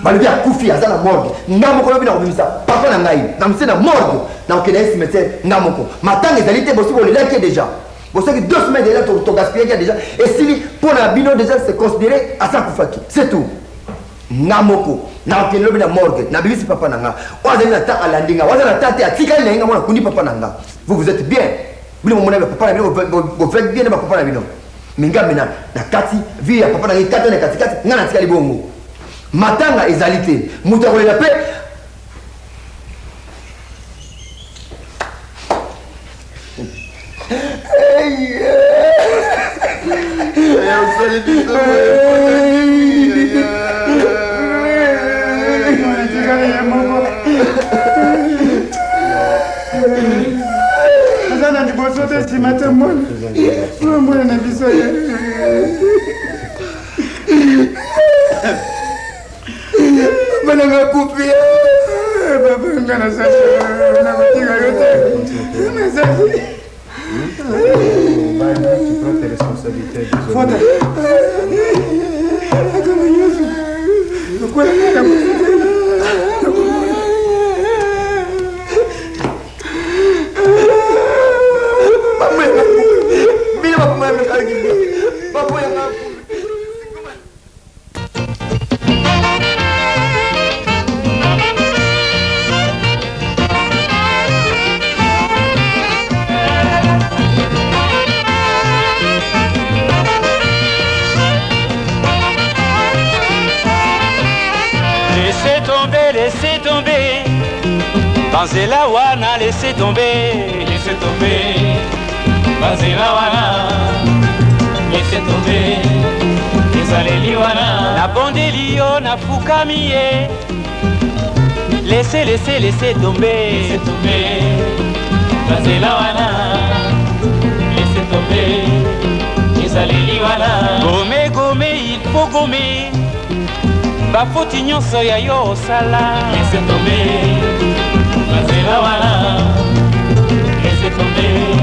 Le bien confié à la morgue. N'amoko le bien comme ça. Papa n'a pas eu. N'am c'est la morgue. N'am que les cimetières. N'amoko. Maintenant les alités aussi vous les laquer déjà. Vous savez que 2 semaines déjà tu gaspillé déjà. Et si pour la Bino déjà c'est considéré à 100 Koufaki. C'est tout. N'amoko. N'am que le bien morgue. N'abi si papa n'anga. Oazali na ta alandinga. Oazali na ta te atika n'enga mona kundi papa n'anga. Vous êtes bien. Vous mon papa vous faites bien ma papa na Bino. Minga mena na kati via papa na kati na kati ngana tika libongo. Matanga ezalité. Moutarole la paix. Bananga couper. Papa ngana sasa na kutinga yote. Tu prends tes responsabilités. Foda. Kama Yesu. Kwa nini Laissez tomber, Banzela wana, laissez tomber, Banzela wana, laissez tomber, ezaleli wana, na bondeli yo na fukami ye, laissez tomber, Banzela wana, laissez tomber, ezaleli wana, gome, il faut gommer. Bafoti nyonso ya yo osala. Laissez tomber, Banzela wana, laissez tomber.